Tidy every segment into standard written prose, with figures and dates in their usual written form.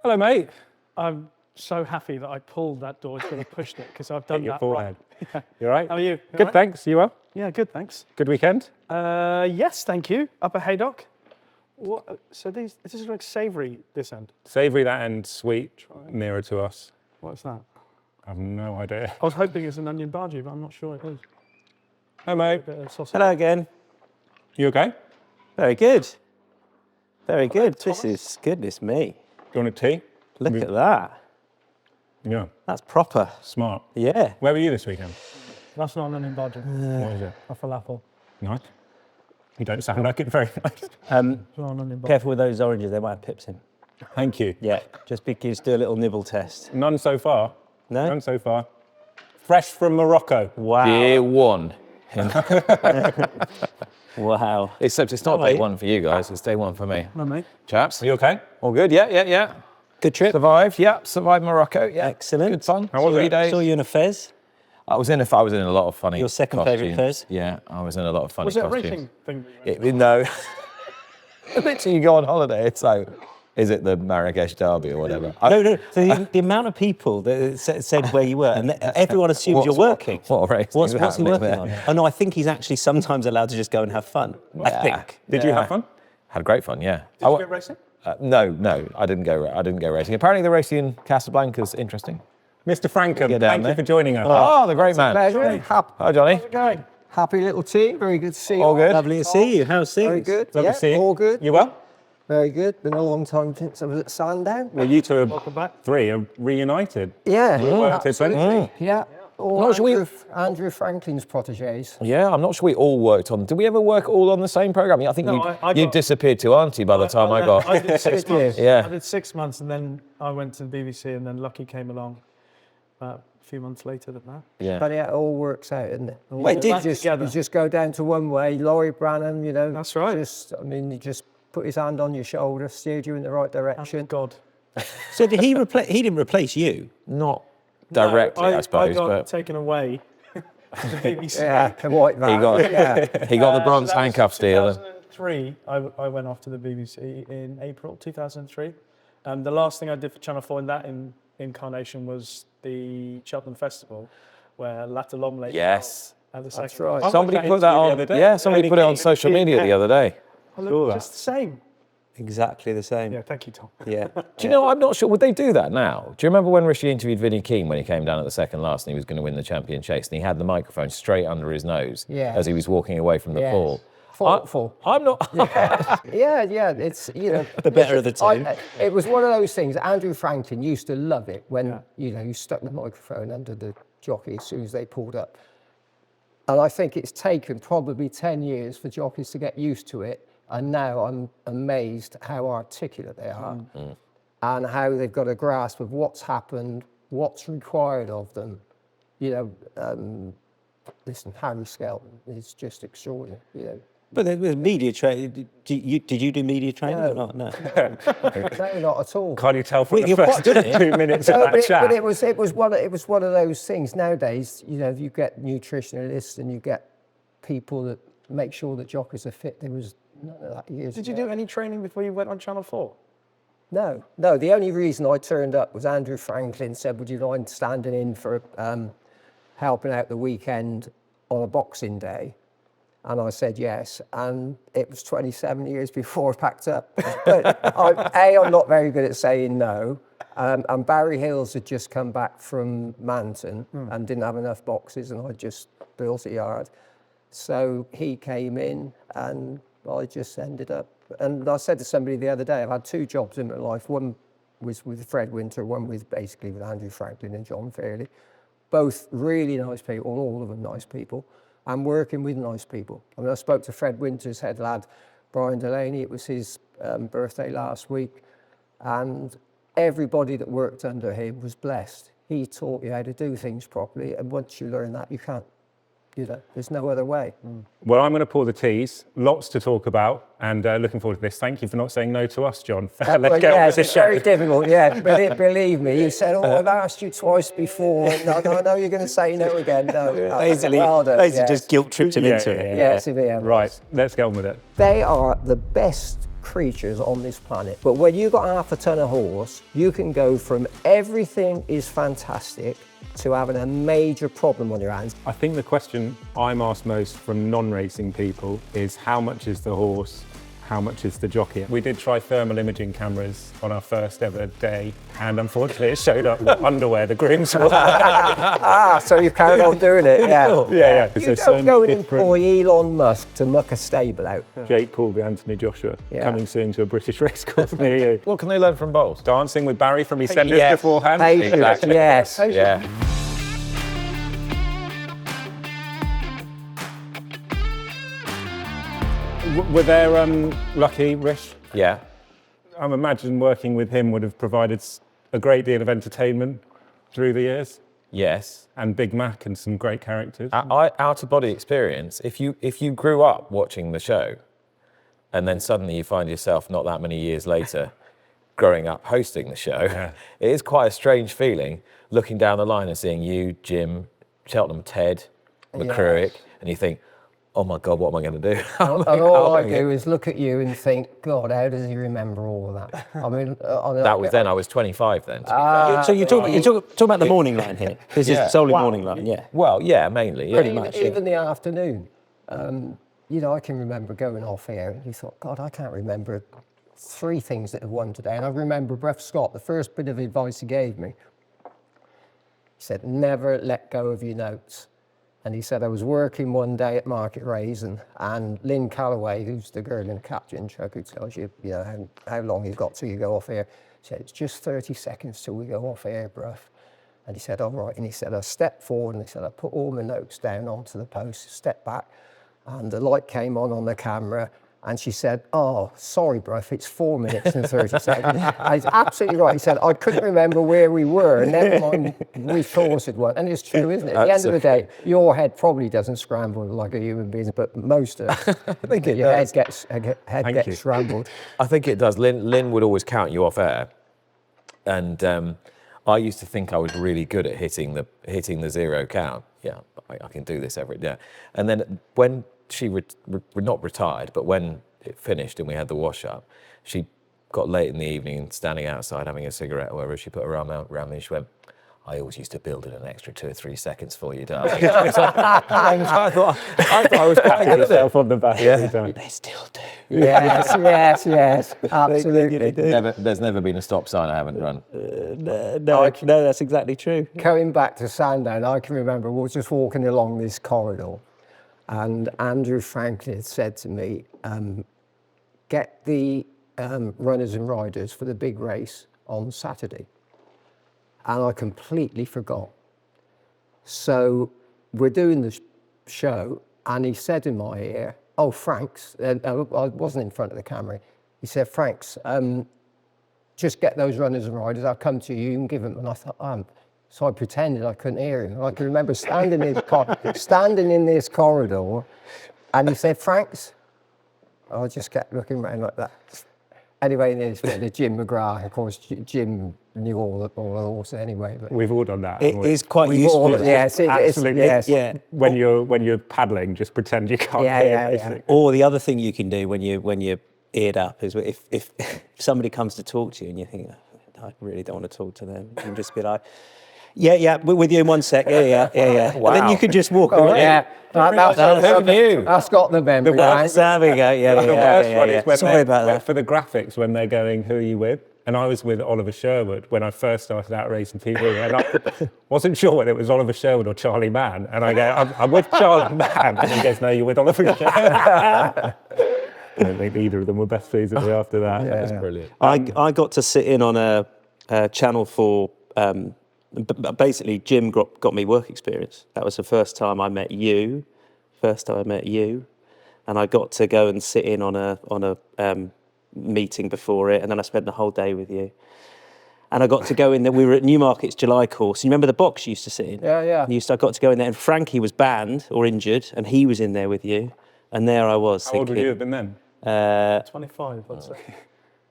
Hello, mate. I'm so happy that I pulled that door instead of pushed it because I've done Your that forehead. right. You all right? How are you? Good, thanks. You well? Yeah, good, thanks. Good weekend? Yes, thank you. Up at Paddock. What? So this is like savoury, this end. Savoury that end, sweet, nearer to us. What's that? I have no idea. I was hoping it's an onion bhaji, but I'm not sure it is. Hello, mate. A bit of sausage. Hello again. You okay? Very good. Very good. This is goodness me. Do you want a tea? Look at that. Yeah. That's proper. Smart. Yeah. Where were you this weekend? That's not an onion bhaji. What is it? A falafel. Nice. You don't sound like it very nice. It's not an onion bhaji. Careful with those oranges, they might have pips in. Thank you. Yeah. Just because do a little nibble test. None so far. No? None so far. Fresh from Morocco. Wow. Day one. Wow. Except it's not day one for you guys, it's day one for me. No, mate. Chaps, Are you okay? all good? Yeah. Good trip. Survived, survived Morocco, yeah. Excellent. Good fun. How was it? 3 days. Saw you in a fez. I was in a lot of funny Your second favourite costumes. fez? Yeah, I was in a lot of funny Was it a costumes. racing thing? that you went No. Literally, you go on holiday, it's like, is it the Marrakesh Derby or whatever? No. So the amount of people that said where you were, and everyone assumes you're working. What a race. What's he happening working there. on? Oh no, I think he's actually sometimes allowed to just go and have fun. I think. Did you have fun? Had great fun, yeah. Did you go racing? No, I didn't go racing. Apparently the racing in Casablanca is interesting. Mr. Francome, Get down thank you there. for joining us. Oh, the great man. Pleasure. Hi, Johnny. How's it going? Happy little team. Very good to see you. All good? Lovely to see you. How's things? Very good. Lovely yeah, to see you. all good. You well? Very good. Been a long time since I was at Sandown. Well, you two Welcome back. three are reunited. Yeah. Worked it plenty. Yeah. All Not sure we- Andrew Franklin's proteges. Yeah, I'm not sure we all worked on. Did we ever work all on the same program? I think No, you got- disappeared to Auntie by the time I got. I did 6 Did you? months. Yeah. I did 6 months, and then I went to the BBC, and then Lucky came along a few months later than that. Yeah. But yeah, it all works out, isn't it? Wait, You did just, together. you just go down to one way, Laurie Branham, you know. That's right. He just put his hand on your shoulder, steered you in the right direction. Thank God. So did he replace? He didn't replace you. Not directly, No, I suppose, I got but taken away. to the BBC. Yeah, the white man. he got Yeah. he got the bronze So that was handcuffs deal. 2003, I went off to the BBC in April 2003. The last thing I did for Channel 4 in that incarnation was the Cheltenham Festival, where Latta Lomley. Yes. At the That's second. right. I Somebody watched put that that interview on. the other day. Yeah, somebody put it on social media the other day. I Saw look that. just the same. Exactly the same. Yeah, thank you, Tom. Yeah. Do you know, I'm not sure, would they do that now? Do you remember when Rishi interviewed Vinnie Keane when he came down at the second last and he was going to win the champion chase and he had the microphone straight under his nose Yes. as he was walking away from the Yes. fall? Thoughtful. I'm not. Yeah, it's, you know. The better of the two. It was one of those things. Andrew Franklin used to love it when, you know, you stuck the microphone under the jockey as soon as they pulled up. And I think it's taken probably 10 years for jockeys to get used to it. And now I'm amazed how articulate they are and how they've got a grasp of what's happened, what's required of them. You know, listen, Harry Skelton is just extraordinary, you know. But there was media training. Did you do media training or not? No. No, not at all. Can't you tell from Well, the you're first quite good at it. 2 minutes No, of that chat? but it was one of those things. Nowadays, you know, you get nutritionalists and you get people that make sure that jockeys are fit. There was none of that years Did you ago. do any training before you went on Channel 4? No. The only reason I turned up was Andrew Franklin said, "Would you mind standing in for helping out the weekend on a Boxing Day?" And I said yes, and it was 27 years before I packed up. But I'm not very good at saying no. And Barry Hills had just come back from Manton and didn't have enough boxes, and I just built a yard. So he came in, and I just ended up. And I said to somebody the other day, I've had 2 jobs in my life. One was with Fred Winter, one with basically with Andrew Franklin and John Fairley. Both really nice people, all of them nice people. I'm working with nice people. I mean, I spoke to Fred Winter's head lad, Brian Delaney. It was his birthday last week. And everybody that worked under him was blessed. He taught you how to do things properly. And once you learn that, you can't, you know, there's no other way. Well, I'm going to pour the teas. Lots to talk about, and looking forward to this. Thank you for not saying no to us, John. Let's Well, get on yeah, with this it's show. very difficult, yeah. Believe me, you said, "Oh, I've asked you twice before." No, you're going to say no again. No, Basically, well done, basically yeah. just guilt tripped him Yeah, into yeah, it. Yeah, severe. Right, let's get on with it. They are the best creatures on this planet. But when you've got half a ton of horse, you can go from everything is fantastic to having a major problem on your hands. I think the question I'm asked most from non-racing people is how much is the horse, how much is the jockey? We did try thermal imaging cameras on our first ever day, and unfortunately it showed up what underwear the grooms wore. So you carried on doing it, yeah. Yeah. You don't go and employ Elon Musk to muck a stable out. Jake Paul, the Anthony Joshua, Yeah. coming soon to a British racecourse near you. What can they learn from bowls? Dancing with Barry from EastEnders Yes. beforehand. Patience, Exactly. yes. Yeah. Were there Lucky, Rish? Yeah. I imagine working with him would have provided a great deal of entertainment through the years, Yes. and Big Mac and some great characters. Out of body experience, if you grew up watching the show and then suddenly you find yourself not that many years later growing up hosting the show, it is quite a strange feeling looking down the line and seeing you, Jim, Cheltenham, Ted, McCruick, and you think, oh my God, what am I going to do? And all I do is look at you and think, God, how does he remember all of that? I mean, That was then, I was 25 then. So you're talking about the morning line here. This is solely morning line, yeah. Well, yeah, mainly. Yeah. Pretty much. even the afternoon. You know, I can remember going off here and you thought, God, I can't remember 3 things that have won today. And I remember Brett Scott, the first bit of advice he gave me, he said, never let go of your notes. And he said, I was working one day at Market Raisin, and Lynn Calloway, who's the girl in the captain truck who tells you, you know, how long you've got till you go off air, said, it's just 30 seconds till we go off air, bruv. And he said, all right. And he said, I stepped forward and he said, I put all my notes down onto the post, stepped back, and the light came on the camera. And she said, oh, sorry, bruv, it's 4 minutes and 30 seconds. And he's absolutely right. He said, I couldn't remember where we were, never mind we thought it was. And it's true, isn't it? At the end of the day, your head probably doesn't scramble like a human being, but most of it, I think it your does. head gets scrambled. I think it does. Lynn would always count you off air, and I used to think I was really good at hitting the 0 count. Yeah, I can do this every day. And then when she not retired, but when it finished and we had the wash up, she got late in the evening and standing outside having a cigarette or whatever. She put her arm around me and she went, I always used to build in an extra 2 or 3 seconds for you, darling. I thought I was quite good at it. On the back. They still do. Yes, absolutely. There's never been a stop sign I haven't run. No, that's exactly true. Going back to Sandown, I can remember we were just walking along this corridor, and Andrew Franklin said to me, get the runners and riders for the big race on Saturday. And I completely forgot. So we're doing the show, and he said in my ear, oh, Franks, I wasn't in front of the camera. He said, Franks, just get those runners and riders, I'll come to you and give them. And I thought, so I pretended I couldn't hear him. I can remember standing in this corridor, and he said, Franks. I just kept looking around like that. Anyway, there's the Jim McGrath. Of course, Jim knew all the horse anyway. But We've all done that. It haven't we? is quite useful. Absolutely. Yes. Yeah. When you're paddling, just pretend you can't hear. Basically. Or the other thing you can do when you're eared up is if somebody comes to talk to you and you think, I really don't want to talk to them, you can just be like, yeah, we're with you in 1 sec. Yeah. Wow. And then you can just walk away. Yeah, Who knew? that's got the memory. right? There we go. The worst one Yeah. is when Sorry about that. For the graphics, when they're going, who are you with? And I was with Oliver Sherwood when I first started out racing TV, and I wasn't sure whether it was Oliver Sherwood or Charlie Mann. And I go, I'm with Charlie Mann. And he goes, no, you're with Oliver Sherwood. I don't think either of them were best pleased with me after that. That's brilliant. I got to sit in on a Channel 4. Basically, Jim got me work experience. That was the first time I met you. And I got to go and sit in on a meeting before it, and then I spent the whole day with you. And I got to go in there. We were at Newmarket's July course. You remember the box you used to sit in? Yeah. I got to go in there, and Frankie was banned or injured, and he was in there with you. And there I was. How old would you have been then? 25, I'd say.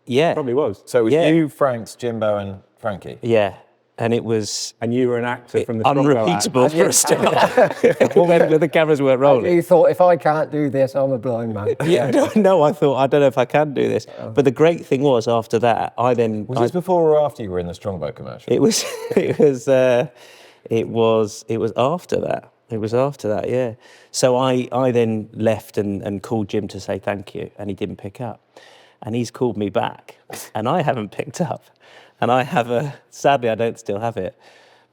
Yeah. Probably was. So it was Yeah. you, Franks, Jimbo and Frankie? Yeah. and it was And you were an actor from the Strongbow Act. unrepeatable for a start. when the cameras weren't rolling. You thought, if I can't do this, I'm a blind man. Yeah, no, I thought, I don't know if I can do this. But the great thing was, after that, Was this before or after you were in the Strongbow commercial? it was after that. It was after that, yeah. So I then left and called Jim to say thank you, and he didn't pick up. And he's called me back, and I haven't picked up. And I have sadly, I don't still have it,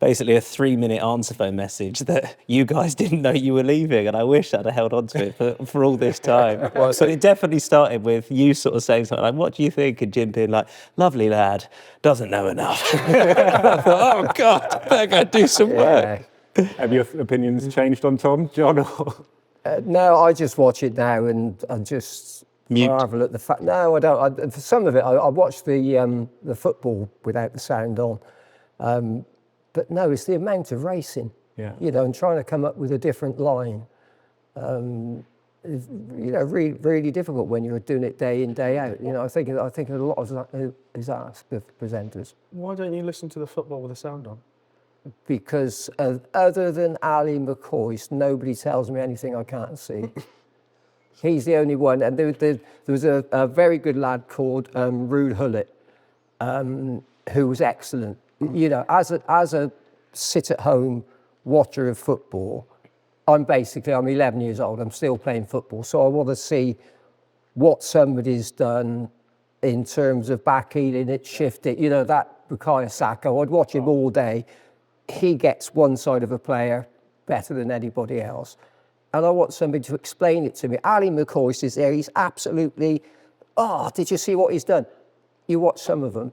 basically a 3-minute answer phone message that you guys didn't know you were leaving, and I wish I'd have held on to it for all this time. But it definitely started with you sort of saying something like, what do you think? And Jim being like, lovely lad, doesn't know enough. And I thought, oh God, I better go do some work. Have your opinions changed on Tom, John? No, I just watch it now and I just marvel at the fact. No, I don't. For some of it, I watch the football without the sound on. But no, it's the amount of racing. Yeah. You know, and trying to come up with a different line. Is, you know, really, really difficult when you're doing it day in, day out. You know, I think a lot of that is asked of presenters. Why don't you listen to the football with the sound on? Because other than Ali McCoist, nobody tells me anything I can't see. He's the only one. And there was a very good lad called Rude Hullett, who was excellent. You know, as a sit-at-home watcher of football, I'm 11 years old. I'm still playing football. So I want to see what somebody's done in terms of backheeling it, shifting. You know, that Bukayo Saka, I'd watch him all day. He gets one side of a player better than anybody else. And I want somebody to explain it to me. Ali McCoist is there. He's absolutely, did you see what he's done? You watch some of them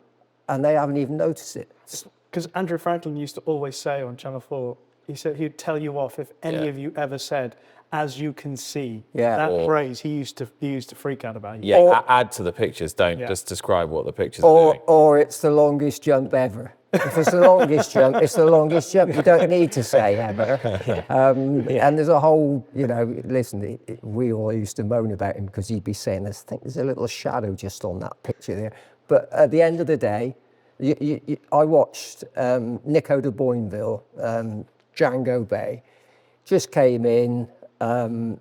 and they haven't even noticed it. Because Andrew Franklin used to always say on Channel 4, he said he'd tell you off if any of you ever said, as you can see. Yeah. That phrase, he used to freak out about you. Yeah, add to the pictures. Don't just describe what the pictures are doing. Or it's the longest jump ever. If it's the longest jump, it's the longest jump. You don't need to say ever. And there's a whole, you know, listen, we all used to moan about him because he'd be saying, I think there's a little shadow just on that picture there. But at the end of the day, I watched Nico de Boinville, Django Bay, just came in, and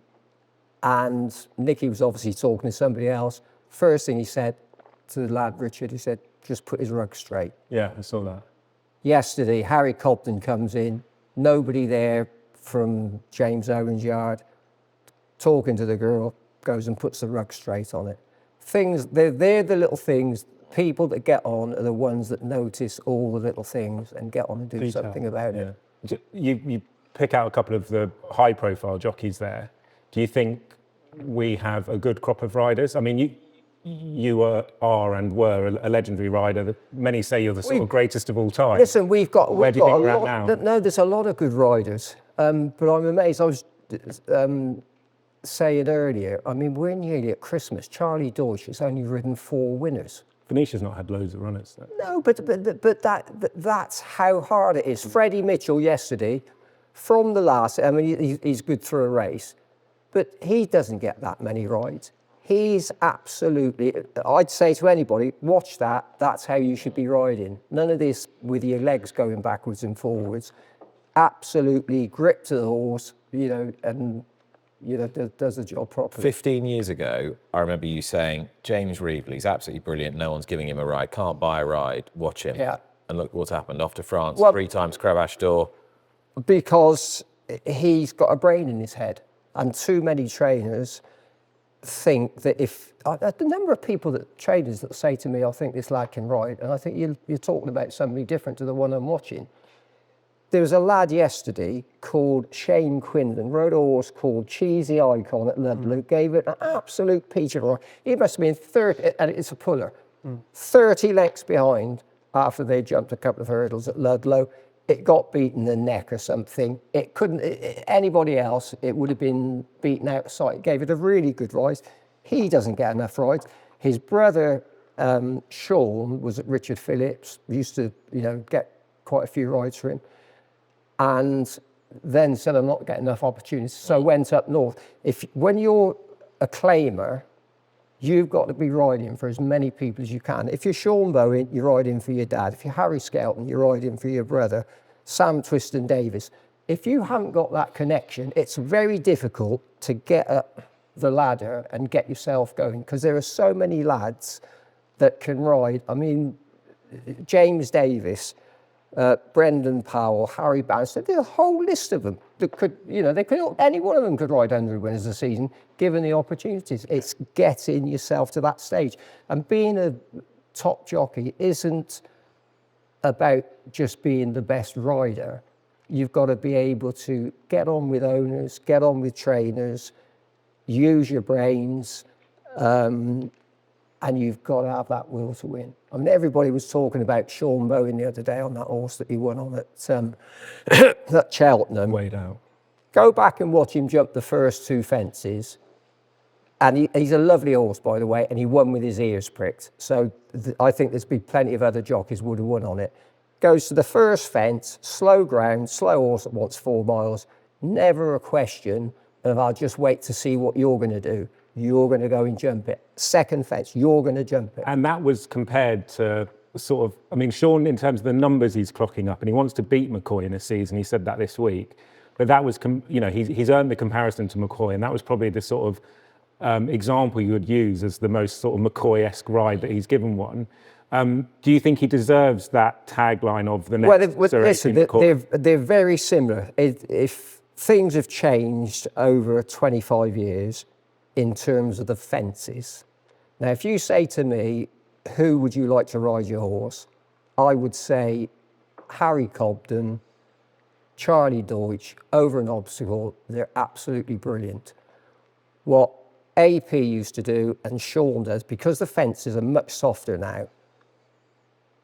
Nicky was obviously talking to somebody else. First thing he said to the lad, Richard, he said, just put his rug straight. Yeah, I saw that. Yesterday, Harry Cobden comes in, nobody there from James Owen's yard, talking to the girl, goes and puts the rug straight on it. They're the little things. People that get on are the ones that notice all the little things and get on and do something about it. You pick out a couple of the high-profile jockeys there. Do you think we have a good crop of riders? I mean, you are and were a legendary rider. Many say you're the sort of greatest of all time. Listen, we've got Where do you think a we're at lot. now? No, there's a lot of good riders, but I'm amazed. I was saying earlier. I mean, we're nearly at Christmas. Charlie Deutsch has only ridden 4 winners. Venetia's not had loads of runners. Though. No, but that's how hard it is. Freddie Mitchell yesterday, from the last. I mean, he's good through a race, but he doesn't get that many rides. He's absolutely, I'd say to anybody, watch that. That's how you should be riding. None of this with your legs going backwards and forwards. Absolutely grip to the horse, you know, and, you know, does the job properly. 15 years ago, I remember you saying, James Reevely's absolutely brilliant. No one's giving him a ride. Can't buy a ride. Watch him. Yeah. And look what's happened. Off to France, Well, 3 times Cravache d'Or. Because he's got a brain in his head. And too many trainers think that the number of trainers that say to me, I think this lad can ride, and I think you're talking about somebody different to the one I'm watching. There was a lad yesterday called Shane Quinlan, rode a horse called Cheesy Icon at Ludlow, gave it an absolute peach of a ride. He must have been 30, and it's a puller, 30 lengths behind after they jumped a couple of hurdles at Ludlow. It got beaten in the neck or something. It couldn't, anybody else, it would have been beaten out of sight. Gave it a really good ride. He doesn't get enough rides. His brother, Sean, was at Richard Phillips, used to, you know, get quite a few rides for him. And then said, I'm not getting enough opportunities. So went up north. When you're a claimer, You've got to be riding for as many people as you can. If you're Sean Bowen, you're riding for your dad. If you're Harry Skelton, you're riding for your brother. Sam Twiston Davis. If you haven't got that connection, it's very difficult to get up the ladder and get yourself going, because there are so many lads that can ride. I mean, James Davis, Brendan Powell, Harry Bannister, there's a whole list of them that could, any one of them could ride 100 winners a season, given the opportunities. It's getting yourself to that stage. And being a top jockey isn't about just being the best rider. You've got to be able to get on with owners, get on with trainers, use your brains, and you've got to have that will to win. I mean, everybody was talking about Sean Bowen the other day on that horse that he won on at Cheltenham. Weighed out. Go back and watch him jump the first 2 fences. And he's a lovely horse, by the way, and he won with his ears pricked. So I think there's been plenty of other jockeys would have won on it. Goes to the first fence, slow ground, slow horse that wants 4 miles. Never a question of, I'll just wait to see what you're going to do. You're going to go and jump it. Second fence, you're going to jump it. And that was compared to sort of, I mean, Sean, in terms of the numbers he's clocking up, and he wants to beat McCoy in a season, he said that this week. But that was, he's earned the comparison to McCoy, and that was probably the sort of example you would use as the most sort of McCoy-esque ride that he's given one. Do you think he deserves that tagline of the next listen, they're very similar. If things have changed over 25 years in terms of the fences. Now, if you say to me, who would you like to ride your horse? I would say Harry Cobden, Charlie Deutsch, over an obstacle. They're absolutely brilliant. What AP used to do and Sean does, because the fences are much softer now,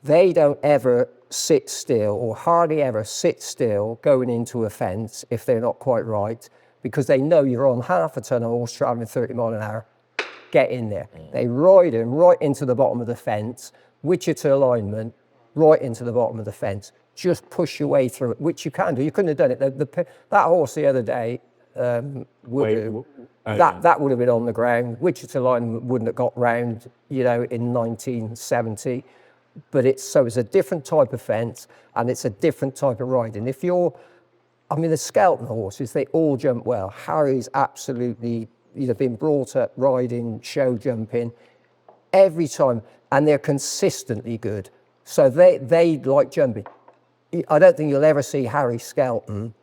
they don't ever sit still, or hardly ever sit still going into a fence if they're not quite right, because they know you're on half a ton of horse traveling 30 miles an hour. Get in there. They ride him right into the bottom of the fence, Wichita alignment, right into the bottom of the fence. Just push your way through it, which you can do. You couldn't have done it. That horse the other day, that would have been on the ground. Wichita alignment wouldn't have got round, in 1970. But it's a different type of fence, and it's a different type of riding. The Skelton horses, they all jump well. Harry's absolutely, been brought up riding, show jumping every time, and they're consistently good. So they like jumping. I don't think you'll ever see Harry Skelton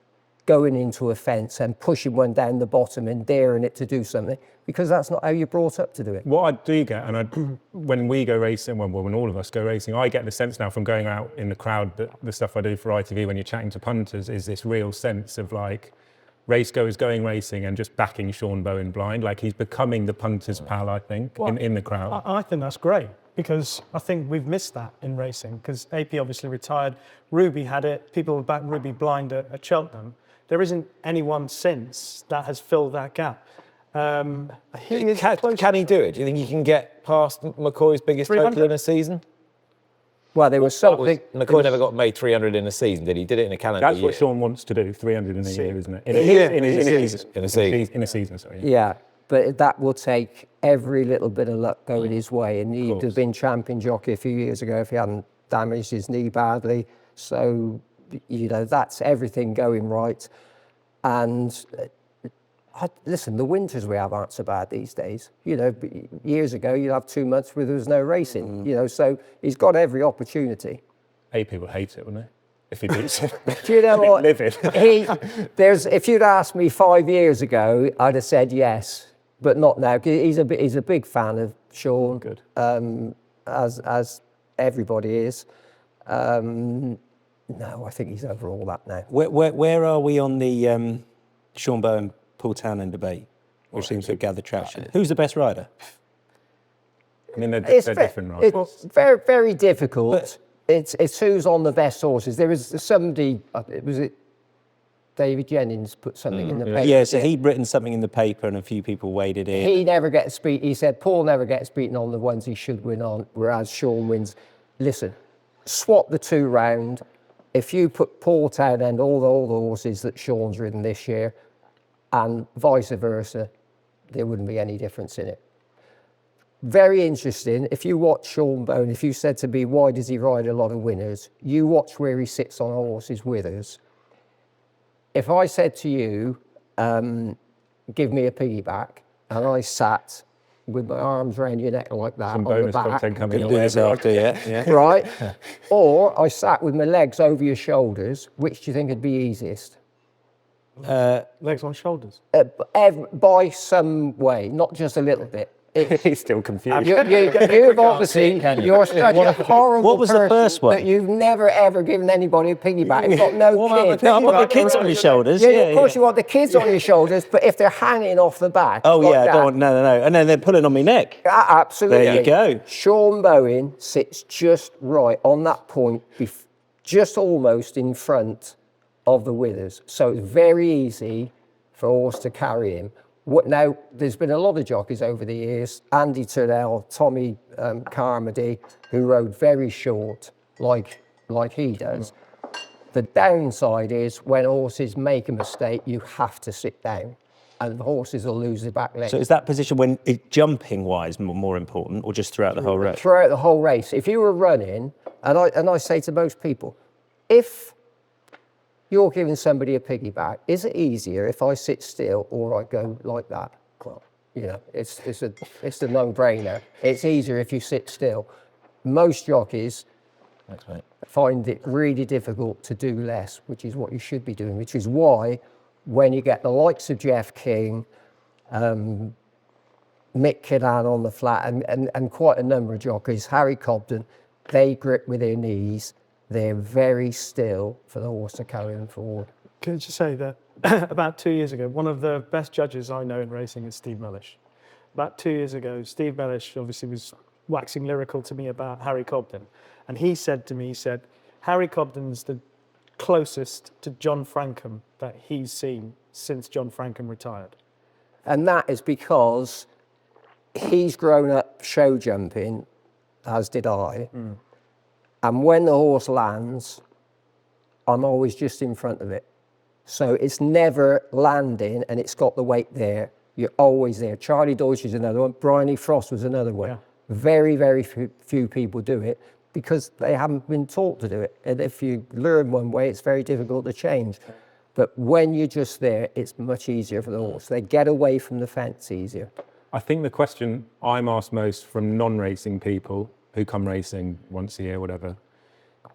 going into a fence and pushing one down the bottom and daring it to do something, because that's not how you're brought up to do it. What I do get, and when we go racing, when all of us go racing, I get the sense now from going out in the crowd, that the stuff I do for ITV when you're chatting to punters is this real sense of like race goers going racing and just backing Sean Bowen blind. Like he's becoming the punter's pal, I think, in the crowd. I think that's great, because I think we've missed that in racing, because AP obviously retired. Ruby had it. People were back Ruby blind at Cheltenham. There isn't anyone since that has filled that gap. Can he do it? Do you think he can get past McCoy's biggest total in a season? Well, there was something. McCoy never got made 300 in a season, did he? Did it in a calendar year. That's what Sean wants to do, 300 in a year, isn't it? In a season, sorry. Yeah, but that will take every little bit of luck going his way, and he'd have been champion jockey a few years ago if he hadn't damaged his knee badly. So, that's everything going right. And listen, the winters we have aren't so bad these days. Years ago, you'd have 2 months where there was no racing, so he's got every opportunity. AP would hate it, wouldn't he? If he did. Do you know what? Livid. If you'd asked me 5 years ago, I'd have said yes, but not now. He's a big fan of Sean. Good. As everybody is. No, I think he's over all that now. Where are we on the Sean Bowen, Paul Townend debate, which seems to have gathered traction? Who's the best rider? I mean, they're different, right? It's very, very difficult. It's who's on the best horses. There is somebody, was it David Jennings put something in the paper? Yeah, so he'd written something in the paper and a few people waded in. He never gets beat. He said Paul never gets beaten on the ones he should win on, whereas Sean wins. Listen, swap the two round. If you put Paul Townend all the horses that Sean's ridden this year, and vice versa, there wouldn't be any difference in it. very interesting. If you watch Sean Bone, if you said to me, why does he ride a lot of winners? You watch where he sits on horses with us. If I said to you, give me a piggyback, and I sat with my arms around your neck like that Some on the bonus back, content coming Do your way. this after, yeah. right? Or I sat with my legs over your shoulders, which do you think would be easiest? Legs on shoulders. By some way, not just a little bit. He's still confused. You've obviously, you're such a horrible What was the person first one? that you've never ever given anybody a piggyback. You've got no kids. No, I've got the kids on your shoulders. Yeah, Yeah, of course you want the kids on your shoulders, but if they're hanging off the back. Oh, like yeah, that, don't, no. And then they're pulling on my neck. Absolutely. There you go. Sean Bowen sits just right on that point, just almost in front of the withers. So it's very easy for a horse to carry him. Now, there's been a lot of jockeys over the years, Andy Turnell, Tommy Carmody, who rode very short, like he does. The downside is when horses make a mistake, you have to sit down, and the horses will lose their back legs. So is that position when jumping-wise more important, or just throughout the whole race? Throughout the whole race. If you were running, and I say to most people, if you're giving somebody a piggyback, is it easier if I sit still or I go like that? Well, you know, it's a no-brainer. It's easier if you sit still. Most jockeys find it really difficult to do less, which is what you should be doing, which is why when you get the likes of Jeff King, Mick Kinnan on the flat, and quite a number of jockeys, Harry Cobden, they grip with their knees. They're very still for the horse to carry them forward. Can I just say that about 2 years ago, one of the best judges I know in racing is Steve Mellish. About 2 years ago, Steve Mellish obviously was waxing lyrical to me about Harry Cobden. And he said to me, Harry Cobden's the closest to John Francome that he's seen since John Francome retired. And that is because he's grown up show jumping, as did I. And when the horse lands, I'm always just in front of it. So it's never landing and it's got the weight there. You're always there. Charlie Deutsch is another one. Bryony Frost was another one. Yeah. Very, very few people do it because they haven't been taught to do it. And if you learn one way, it's very difficult to change. But when you're just there, it's much easier for the horse. They get away from the fence easier. I think the question I'm asked most from non-racing people who come racing once a year, whatever,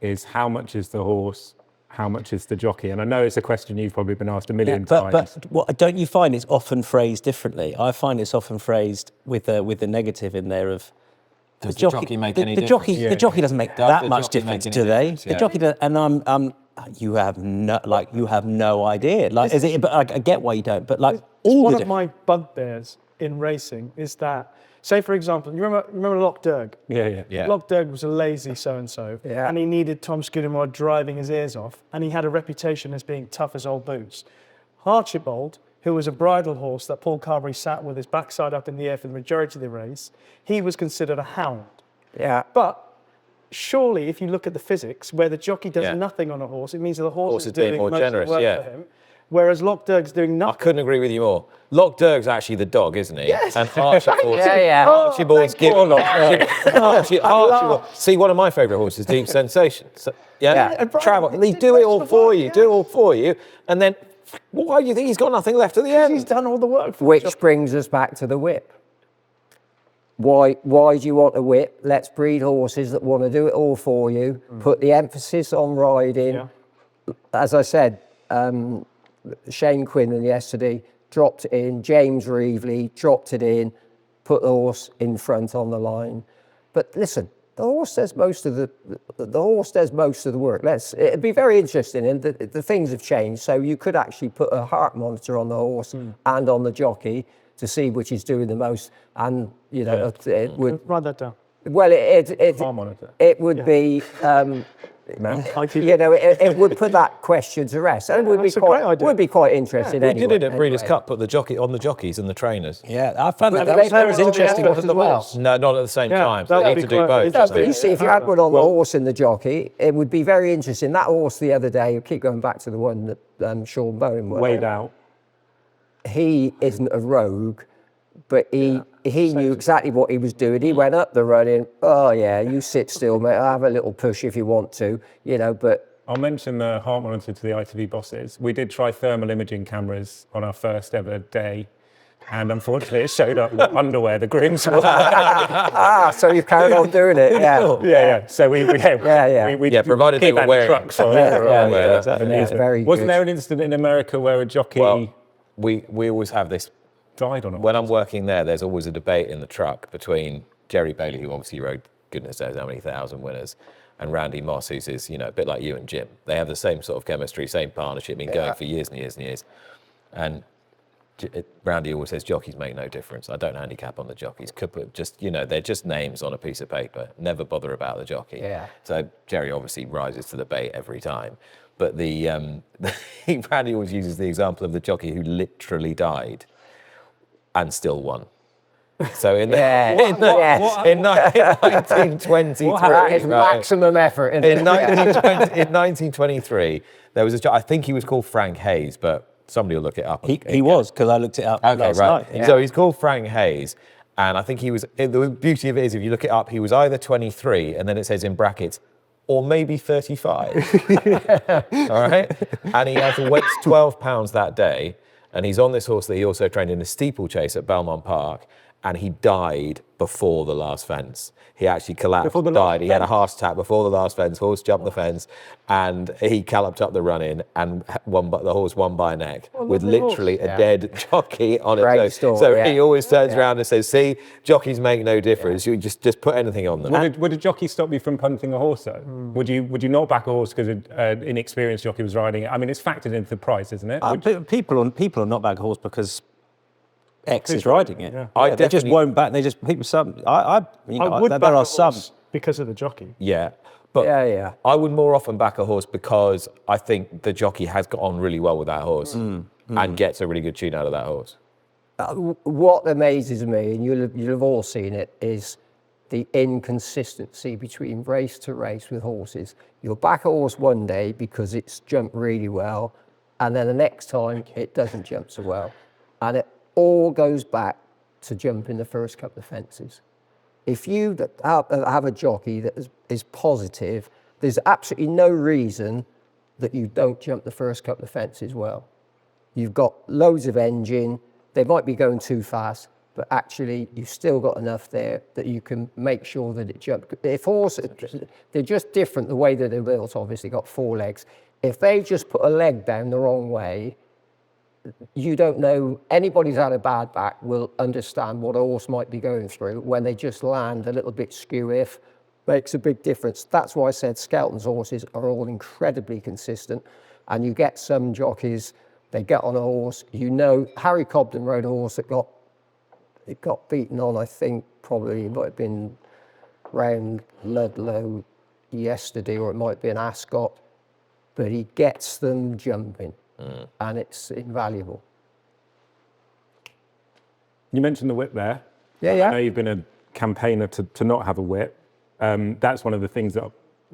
is how much is the horse, how much is the jockey? And I know it's a question you've probably been asked a million times. But what, don't you find it's often phrased differently? I find it's often phrased with the negative in there of Does the jockey make any difference? The jockey doesn't make Does that the much jockey difference, make do any they? difference? The Yeah. jockey does, and you have no idea. Like, is it? But I get why you don't. But like, all One the of my bugbears in racing is that, say for example, you remember Loch Derg? Yeah. Loch Derg was a lazy so-and-so, Yeah. and he needed Tom Scudamore driving his ears off, and he had a reputation as being tough as old boots. Archibald, who was a bridle horse that Paul Carberry sat with his backside up in the air for the majority of the race, he was considered a hound. Yeah. But surely, if you look at the physics, where the jockey does Yeah. nothing on a horse, it means that the horse Horse is is being doing more most generous, of the work yeah. for him, whereas Loch Derg's doing I nothing. couldn't agree with you more. Loch Derg's actually the dog, isn't he? Yes. And Archibald's, Yeah. Archibald's giving Archibald. See, one of my favourite horses, Deep Sensation. So, Yeah. Travel. They do it all for you. Do it all for you, and then why do you think he's got nothing left at the end? He's done all the work for Which brings us back to the whip. Why do you want a whip? Let's breed horses that want to do it all for you. Put the emphasis on riding. Yeah. As I said, Shane Quinlan yesterday dropped it in. James Reevely dropped it in. Put the horse in front on the line. But listen, the horse does most of the work. It'd be very interesting, and the things have changed. So you could actually put a heart monitor on the horse and on the jockey to see which is doing the most, and you know it would. Write that down. Well, Farm monitor. it would be. You know, it would put that question to rest, and it would be that's a great idea. would be quite interesting. We anyway. did it at Breeders' Anyway. Cup. Put the jockey on the jockeys and the trainers. Yeah, I found that they was put interesting, it on wasn't the the well. horse? No, not at the same Yeah, time. that So would you be need to do quite both. interesting. But you see, if you had one on the horse and the jockey, it would be very interesting. That horse the other day, I keep going back to the one that Sean Bowen won. Weighed out. He isn't a rogue, but he he knew exactly what he was doing. He went up the running. Oh yeah, you sit still, mate. I'll have a little push if you want to, but I'll mention the heart monitor to the ITV bosses. We did try thermal imaging cameras on our first ever day. And unfortunately, it showed up with underwear the grooms wore. so you carried on doing it, yeah. Yeah. So we provided they keep were that wearing trucks on. Very Wasn't good. there an incident in America where a jockey Well, we always have this. died on it? When I'm working there, there's always a debate in the truck between Jerry Bailey, who obviously rode goodness knows how many thousand winners, and Randy Moss, who's a bit like you and Jim. They have the same sort of chemistry, same partnership, been going for years and years and years. And Randy always says jockeys make no difference. I don't handicap on the jockeys. They're just names on a piece of paper. Never bother about the jockey. Yeah. So Jerry obviously rises to the bait every time. But Randy always uses the example of the jockey who literally died and still won. So in 1923, That is maximum effort. in 1923, there was I think he was called Frank Hayes, but somebody will look it up. He was, because I looked it up last night. Yeah. So he's called Frank Hayes, and I think he was. The beauty of it is, if you look it up, he was either 23, and then it says in brackets, or maybe 35. All right, and he had to weight 12 pounds that day, and he's on this horse that he also trained in a steeplechase at Belmont Park, and he died before the last fence. He actually collapsed, died. He had a heart attack before the last fence. Horse jumped the fence, and he galloped up the run-in and won. But the horse won by a neck with literally a dead jockey on Great it. story, So he always turns around and says, "See, jockeys make no difference. You just put anything on them." Would a jockey stop you from punting a horse though? Would you not back a horse because an inexperienced jockey was riding it? I mean, it's factored into the price, isn't it? People are not back a horse because X is riding it. Yeah. They just won't back. They just people. Some I would there back are a some. horse because of the jockey. Yeah. But Yeah. I would more often back a horse because I think the jockey has got on really well with that horse and gets a really good tune out of that horse. What amazes me, and you'll have all seen it, is the inconsistency between race to race with horses. You'll back a horse one day because it's jumped really well, and then the next time it doesn't jump so well. And it all goes back to jumping the first couple of fences. If you have a jockey that is positive, there's absolutely no reason that you don't jump the first couple of fences well. You've got loads of engine, they might be going too fast, but actually you've still got enough there that you can make sure that it jumps. If horses, they're just different the way that they're built, obviously got 4 legs. If they just put a leg down the wrong way, you don't know, anybody who's had a bad back will understand what a horse might be going through when they just land a little bit skew-if. Makes a big difference. That's why I said Skelton's horses are all incredibly consistent, and you get some jockeys, they get on a horse, Harry Cobden rode a horse that got beaten on, I think probably it might have been round Ludlow yesterday, or it might be an Ascot, but he gets them jumping. And it's invaluable. You mentioned the whip there. Yeah. I know you've been a campaigner to not have a whip. That's one of the things that a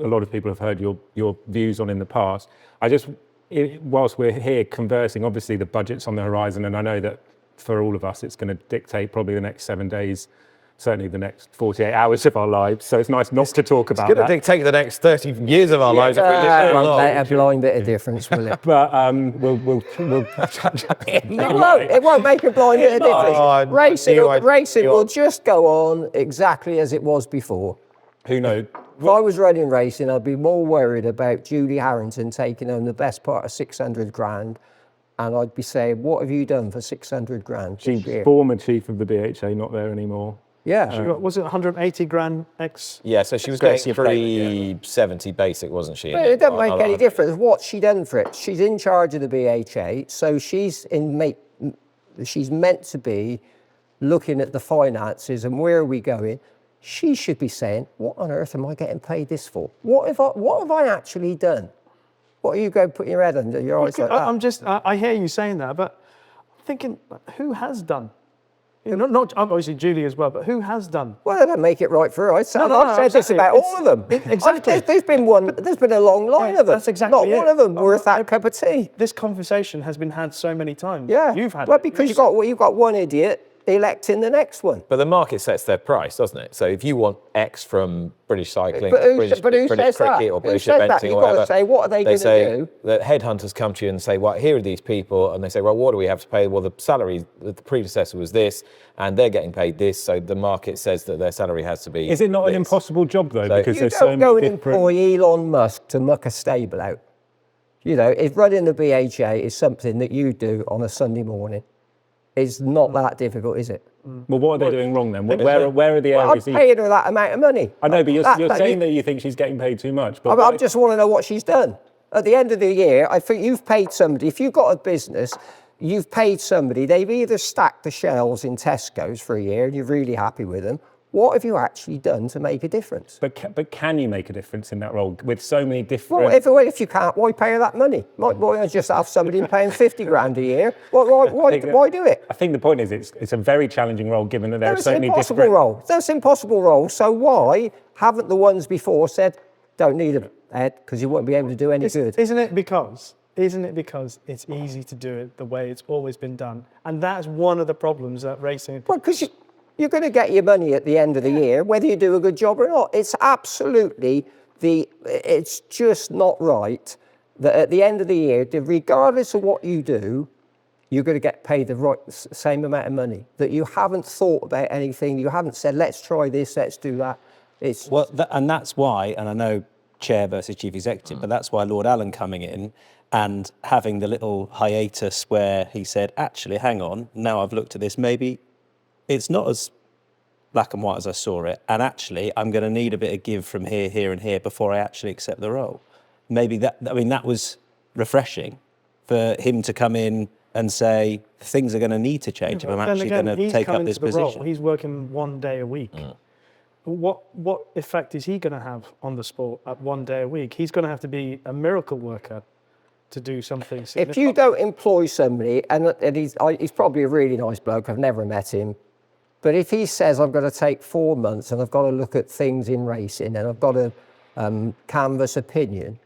lot of people have heard your views on in the past. Whilst we're here conversing, obviously the budget's on the horizon, and I know that for all of us, it's going to dictate probably the next 7 days, certainly the next 48 hours of our lives. So it's nice not to talk about that. It's going to dictate the next 30 years of our lives if we live that long. Won't make a blind bit of difference, will it? But we'll It won't make a blind bit of difference. Racing will just go on exactly as it was before. Who knows? If I was running racing, I'd be more worried about Julie Harrington taking home the best part of 600 grand, and I'd be saying, what have you done for 600 grand? She's former chief of the BHA, not there anymore. Yeah. Was it 180 grand ex? Yeah, so she was getting 370 basic, wasn't she? But it doesn't make any difference. What's she done for it? She's in charge of the BHA, so she's meant to be looking at the finances and where are we going. She should be saying, what on earth am I getting paid this for? What have I actually done? What are you going to put your head under? Your eyes like that? I hear you saying that, but I'm thinking, who has done? Not obviously Julie as well, but who has done? Well, they don't make it right for her. I've said this exactly. about all of them. Exactly. There's been a long line of them. That's exactly Not one of them worth that cup of tea. This conversation has been had so many times. Yeah. You've had well, it. because you've got one idiot electing the next one. But the market sets their price, doesn't it? So if you want X from British Cycling, But who British says that? Cricket, or Who British says that? Eventing, You've or got to whatever, say, what are they going to do? The headhunters come to you and say, well, here are these people, and they say, well, what do we have to pay? Well, the salary, the predecessor was this, and they're getting paid this, so the market says that their salary has to be. Is it not an this. impossible job though? So- Because You there's so don't go many and different. employ Elon Musk to muck a stable out. You know, if running the BHA is something that you do on a Sunday morning, it's not that difficult, is it? Well, what are they doing wrong then? Where are the Well, I'm areas? paying her that amount of money. I know, but you're saying that that you think she's getting paid too much. But I just want to know what she's done. At the end of the year, I think you've paid somebody, if you've got a business, you've paid somebody, they've either stacked the shelves in Tesco's for a year and you're really happy with them. What have you actually done to make a difference? But can you make a difference in that role with so many different? Well, if you can't, why pay her that money? Why not just have somebody paying 50 grand a year? Why do it? I think the point is it's a very challenging role given that there are so many different. That's an impossible role. So why haven't the ones before said, don't need a head because you won't be able to do any good? Isn't it because it's easy to do it the way it's always been done? And that's one of the problems that racing. Well, because you're going to get your money at the end of the year, whether you do a good job or not. It's absolutely it's just not right that at the end of the year, regardless of what you do, you're going to get paid the same amount of money. That you haven't thought about anything, you haven't said, let's try this, let's do that. It's Well, and that's why, and I know chair versus chief executive, but that's why Lord Allen coming in and having the little hiatus where he said, actually, hang on, now I've looked at this, maybe it's not as black and white as I saw it, and actually I'm going to need a bit of give from here, here and here before I actually accept the role. Maybe that was refreshing for him to come in and say, things are going to need to change if I'm actually going to take up this position. He's working 1 day a week. What effect is he going to have on the sport at 1 day a week? He's going to have to be a miracle worker to do something significant. if you don't employ somebody, and he's probably a really nice bloke, I've never met him, but if he says, I've got to take 4 months and I've got to look at things in racing and I've got to canvass opinion,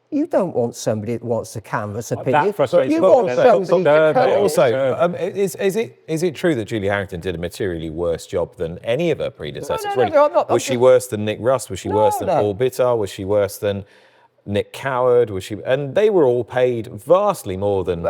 you don't want somebody that wants to canvass opinion. That frustrates you me. want But somebody to come in. Also, is it true that Julie Harrington did a materially worse job than any of her predecessors? No, I'm not- Was she worse than Nick Russ? Was she worse than no. Paul Bitar? Was she worse than Nick Coward? And they were all paid vastly more than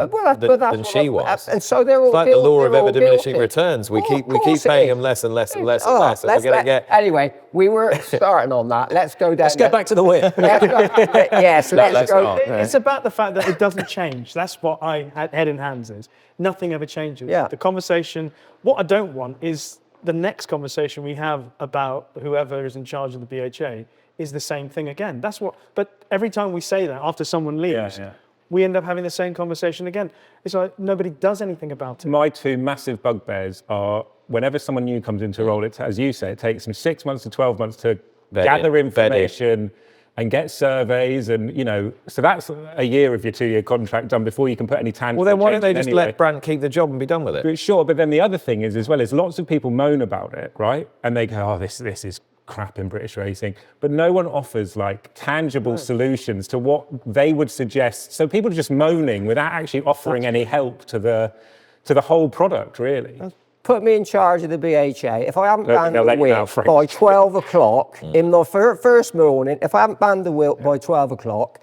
she was. And so they're all It's like the law of ever diminishing guilty. returns. We Well, keep of course paying it them is. less and less and less and less. And we're going to get. Anyway, we were starting on that. Let's go down. Let's get back to the whip. Yes, let's go. not. It's about the fact that it doesn't change. That's what I had head in hands is. Nothing ever changes. Yeah. The conversation, what I don't want is the next conversation we have about whoever is in charge of the BHA is the same thing again. That's what, but every time we say that after someone leaves, we end up having the same conversation again. It's like nobody does anything about it. My two massive bugbears are whenever someone new comes into a role, as you say, it takes them 6 months to 12 months to gather information and get surveys, and so that's a year of your 2-year contract done before you can put any tangible. Well, then why don't they change just anyway. let Brandt keep the job and be done with it? But sure, but then the other thing is as well is lots of people moan about it, right? And they go, oh, this is crap in British racing, but no one offers like tangible solutions to what they would suggest. So people are just moaning without actually offering any help to the whole product, really. Put me in charge of the BHA. If I haven't banned they'll the let you know, whip Frank. by 12 o'clock in the first morning, if I haven't banned the whip by 12 o'clock,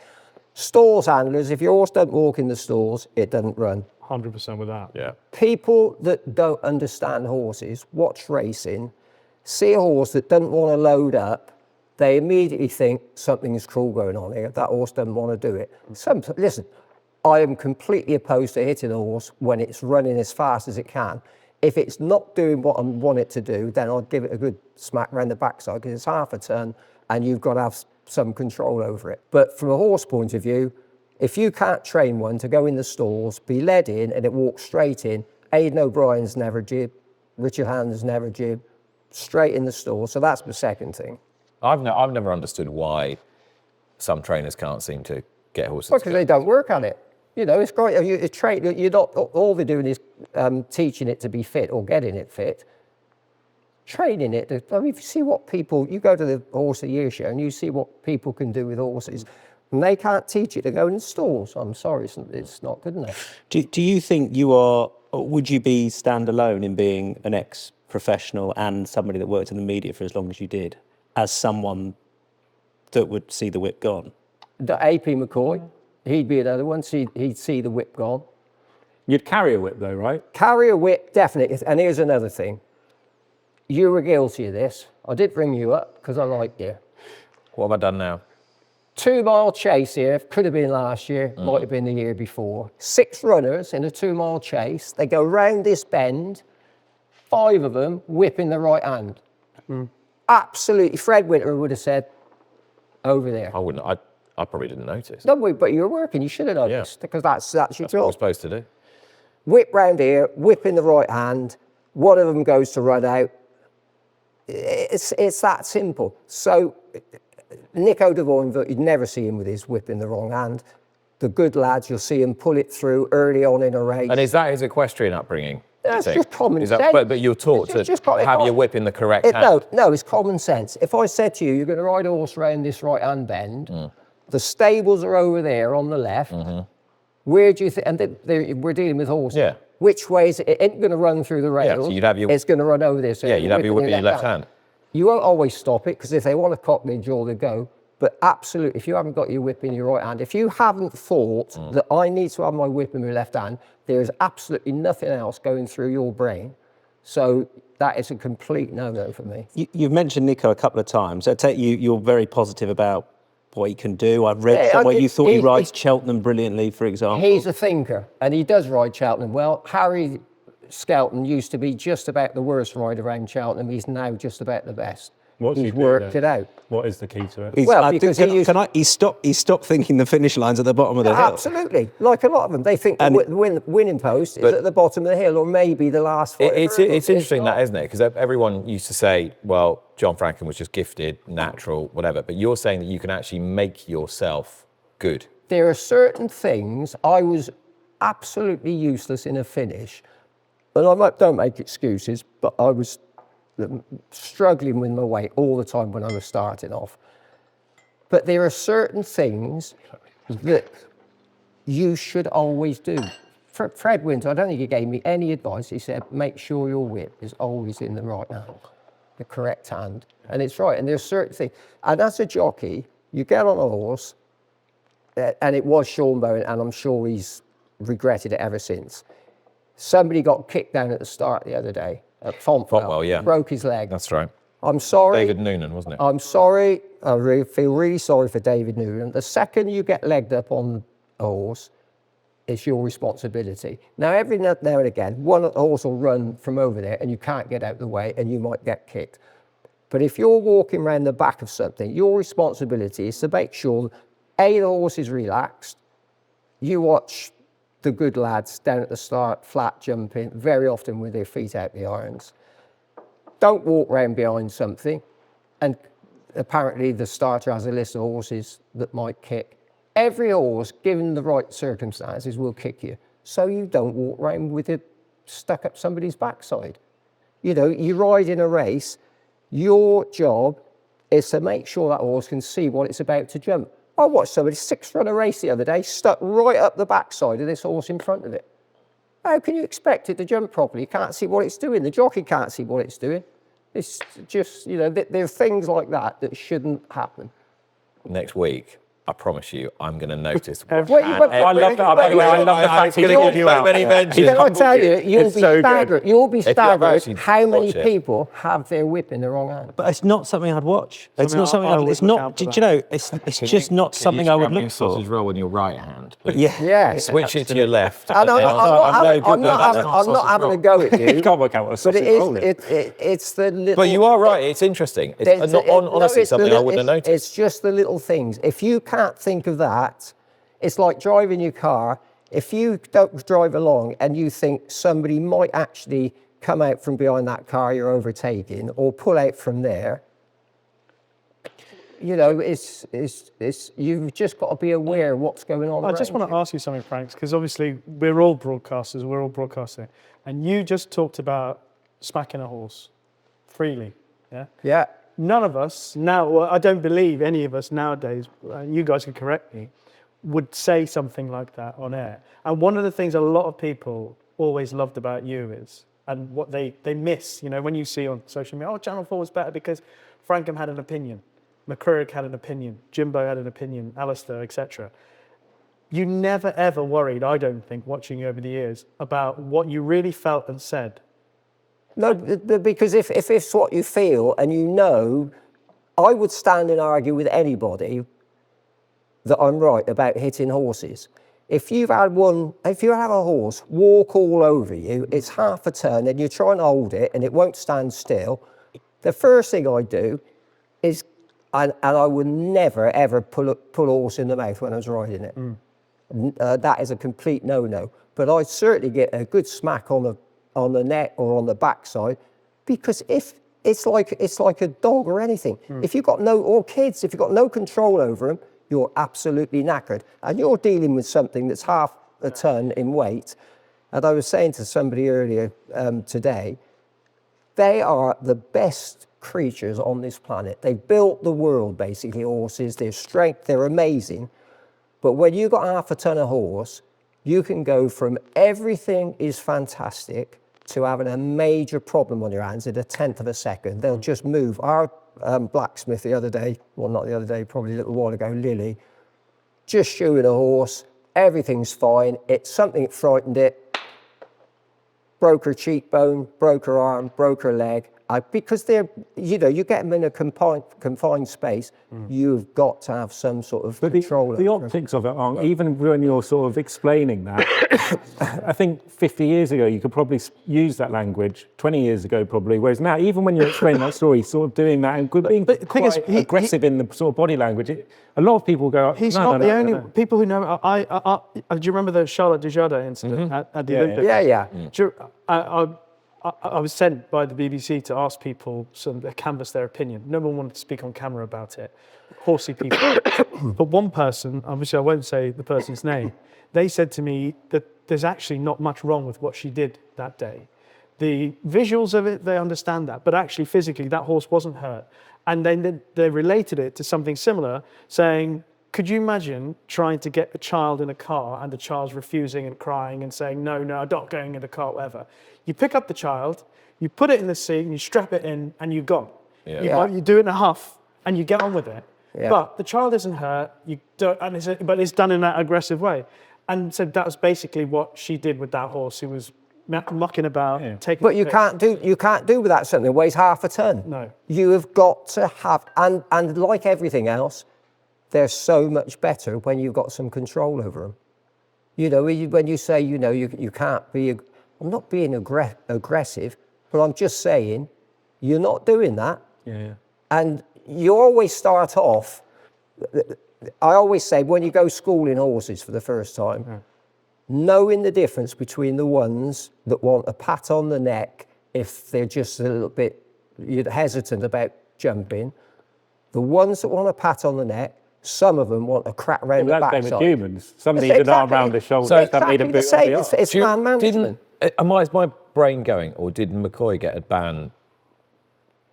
stalls handlers, if your horse doesn't walk in the stalls, it doesn't run. 100% with that. Yeah. People that don't understand horses, watch racing, see a horse that doesn't want to load up, they immediately think something's cruel going on here. That horse doesn't want to do it. Listen, I am completely opposed to hitting a horse when it's running as fast as it can. If it's not doing what I want it to do, then I'd give it a good smack around the backside because it's half a ton and you've got to have some control over it. But from a horse point of view, if you can't train one to go in the stalls, be led in and it walks straight in, Aidan O'Brien's never jib, Richard Hand's never jib, straight in the stall. So that's the second thing. I've never understood why some trainers can't seem to get horses. Because they don't work at it. It's great. You're not, all they're doing is teaching it to be fit or getting it fit. Training it. I mean, if you see what people, you go to the Horse of the Year show and you see what people can do with horses, and they can't teach it to go in stalls. I'm sorry, it's not good enough. Do you think you are Would you be standalone in being an ex-professional and somebody that worked in the media for as long as you did, as someone that would see the whip gone? The AP McCoy, he'd be another one. So he'd see the whip gone. You'd carry a whip though, right? Carry a whip, definitely. And here's another thing. You were guilty of this. I did bring you up because I like you. What have I done now? 2 mile chase here, could have been last year, might have been the year before. 6 runners in a 2 mile chase. They go round this bend, 5 of them whipping the right hand. Absolutely, Fred Winter would have said, over there. I wouldn't. I probably didn't notice. No, but you were working, you should have noticed, because that's your That's what we're job. supposed to do. Whip round here, whipping the right hand, one of them goes to run out. It's that simple. So Nico Devine, you'd never see him with his whip in the wrong hand. The good lads, you'll see him pull it through early on in a race. And is that his equestrian upbringing? That's do you think? just common Is that- sense. But you're taught It's to just common- have your whip in the correct hand. No, it's common sense. If I said to you, you're going to ride a horse around this right hand bend, the stables are over there on the left. Where do you think? And we're dealing with horses. Yeah. Which way is it? It ain't going to run through the rails. so you'd have your- It's going to run over there. So Yeah, you'd have your whip in your left hand. You won't always stop it because if they want to cock their jaw, they go. But absolutely, if you haven't got your whip in your right hand, if you haven't thought that I need to have my whip in my left hand, there's absolutely nothing else going through your brain. So that is a complete no-no for me. You've mentioned Nico a couple of times. I take you're very positive about what he can do. I've read somewhere you thought he rides Cheltenham brilliantly, for example. He's a thinker, and he does ride Cheltenham well. Harry Skelton used to be just about the worst rider around Cheltenham. He's now just about the best. He's worked it out. What is the key to it? He's- Well, I because think- he used- he stopped thinking the finish line's at the bottom of the hill. Absolutely. Like a lot of them. They think the winning post is at the bottom of the hill or maybe the last 5 It's hurdles. interesting not. that, isn't it? Because everyone used to say, well, John Francome was just gifted, natural, whatever. But you're saying that you can actually make yourself good. There are certain things I was absolutely useless in a finish. And don't make excuses, but I was struggling with my weight all the time when I was starting off. But there are certain things that you should always do. Fred Winter, I don't think he gave me any advice. He said, make sure your whip is always in the right hand, the correct hand. And it's right. And there's certain things. And as a jockey, you get on a horse, and it was Sean Bowen, and I'm sure he's regretted it ever since. Somebody got kicked down at the start the other day at Fontwell. Yeah. Broke his leg. That's right. I'm sorry. David Noonan, wasn't it? I'm sorry. I feel really sorry for David Noonan. The second you get legged up on a horse, it's your responsibility. Now, every now and again, one horse will run from over there and you can't get out of the way and you might get kicked. But if you're walking around the back of something, your responsibility is to make sure, A, the horse is relaxed. You watch the good lads down at the start, flat jumping, very often with their feet out the irons. Don't walk round behind something. And apparently the starter has a list of horses that might kick. Every horse, given the right circumstances, will kick you. So you don't walk round with it stuck up somebody's backside. You know, you ride in a race, your job is to make sure that horse can see what it's about to jump. I watched somebody 6-runner race the other day, stuck right up the backside of this horse in front of it. How can you expect it to jump properly? You can't see what it's doing. The jockey can't see what it's doing. It's just, you know, there are things like that shouldn't happen. Next week, I promise you, I'm going to notice. I love that. By the way, I love the fact he's gonna called give you so out. many mentions. Can I tell you, you'll It's be so good. staggered. You'll be If you staggered actually how many watch it. people have their whip in the wrong hand. But it's not something I'd watch. It's Something not something I I'd. would It's look not. out for Do you know? It's just not something I would look for. Sausage roll in your right hand. But Yeah. Yeah. switch it to your left. And I'm not having a go at you. You can't work out what a But sausage roll is. it's the little... But you are right. It's interesting. It's honestly it's the something I wouldn't have little- noticed. It's just the little things. If you can't think of that, it's like driving your car. If you don't drive along and you think somebody might actually come out from behind that car you're overtaking or pull out from there, you know, you've just got to be aware of what's going on. I just want to ask you something, Frank, because obviously we're all broadcasters, we're all broadcasting, and you just talked about smacking a horse freely, yeah? Yeah. None of us now, well, I don't believe any of us nowadays, you guys can correct me, would say something like that on air. And one of the things a lot of people always loved about you is, and what they miss, you know, when you see on social media, oh, Channel 4 was better because Francome had an opinion, McCurrick had an opinion, Jimbo had an opinion, Alistair, etc. You never ever worried, I don't think, watching you over the years, about what you really felt and said. No, because if it's what you feel and you know, I would stand and argue with anybody that I'm right about hitting horses. If you have a horse walk all over you, it's half a turn and you try and hold it and it won't stand still, the first thing I do is, and I would never ever pull a horse in the mouth when I was riding it. That is a complete no-no. But I'd certainly get a good smack on the neck or on the backside, because if it's like a dog or anything. If you've got if you've got no control over them, you're absolutely knackered. And you're dealing with something that's half a ton in weight. And I was saying to somebody earlier today, they are the best creatures on this planet. They built the world, basically, horses. Their strength, they're amazing. But when you've got half a ton of horse, you can go from everything is fantastic to having a major problem on your hands in a tenth of a second. They'll just move. Our blacksmith the other day, well, not the other day, probably a little while ago, Lily, just shoeing a horse, everything's fine. It's something that frightened it, broke her cheekbone, broke her arm, broke her leg. Because they're, you get them in a confined space, you've got to have some sort of control. The optics of it aren't, even when you're sort of explaining that, I think 50 years ago, you could probably use that language, 20 years ago probably, whereas now, even when you're explaining that story, sort of doing that and being quite aggressive in the sort of body language, a lot of people go, he's not the only people who know. Do you remember the Charlotte Dujardin incident at the Olympics? Yeah. I was sent by the BBC to ask people to canvass their opinion. No one wanted to speak on camera about it. Horsey people. But one person, obviously I won't say the person's name, they said to me that there's actually not much wrong with what she did that day. The visuals of it, they understand that, but actually physically that horse wasn't hurt. And then they related it to something similar, saying, could you imagine trying to get a child in a car and the child's refusing and crying and saying, no, I'm not going in the car, whatever. You pick up the child, you put it in the seat and you strap it in and you're gone. You do it in a huff and you get on with it. Yeah. But the child isn't hurt, but it's done in that aggressive way. And so that was basically what she did with that horse who was mucking about, taking. But you can't do with that something that weighs half a ton. No. You have got to have, and like everything else, they're so much better when you've got some control over them. When you say, you can't be, I'm not being aggressive, but I'm just saying, you're not doing that. Yeah. And you always start off, I always say, when you go schooling horses for the first time, knowing the difference between the ones that want a pat on the neck if they're just a little bit hesitant about jumping, the ones that want a pat on the neck, some of them want a crack round the backside. That's the same with humans. Some need an arm round the shoulder. Exactly the same. It's man management. Is my brain going, or did McCoy get a ban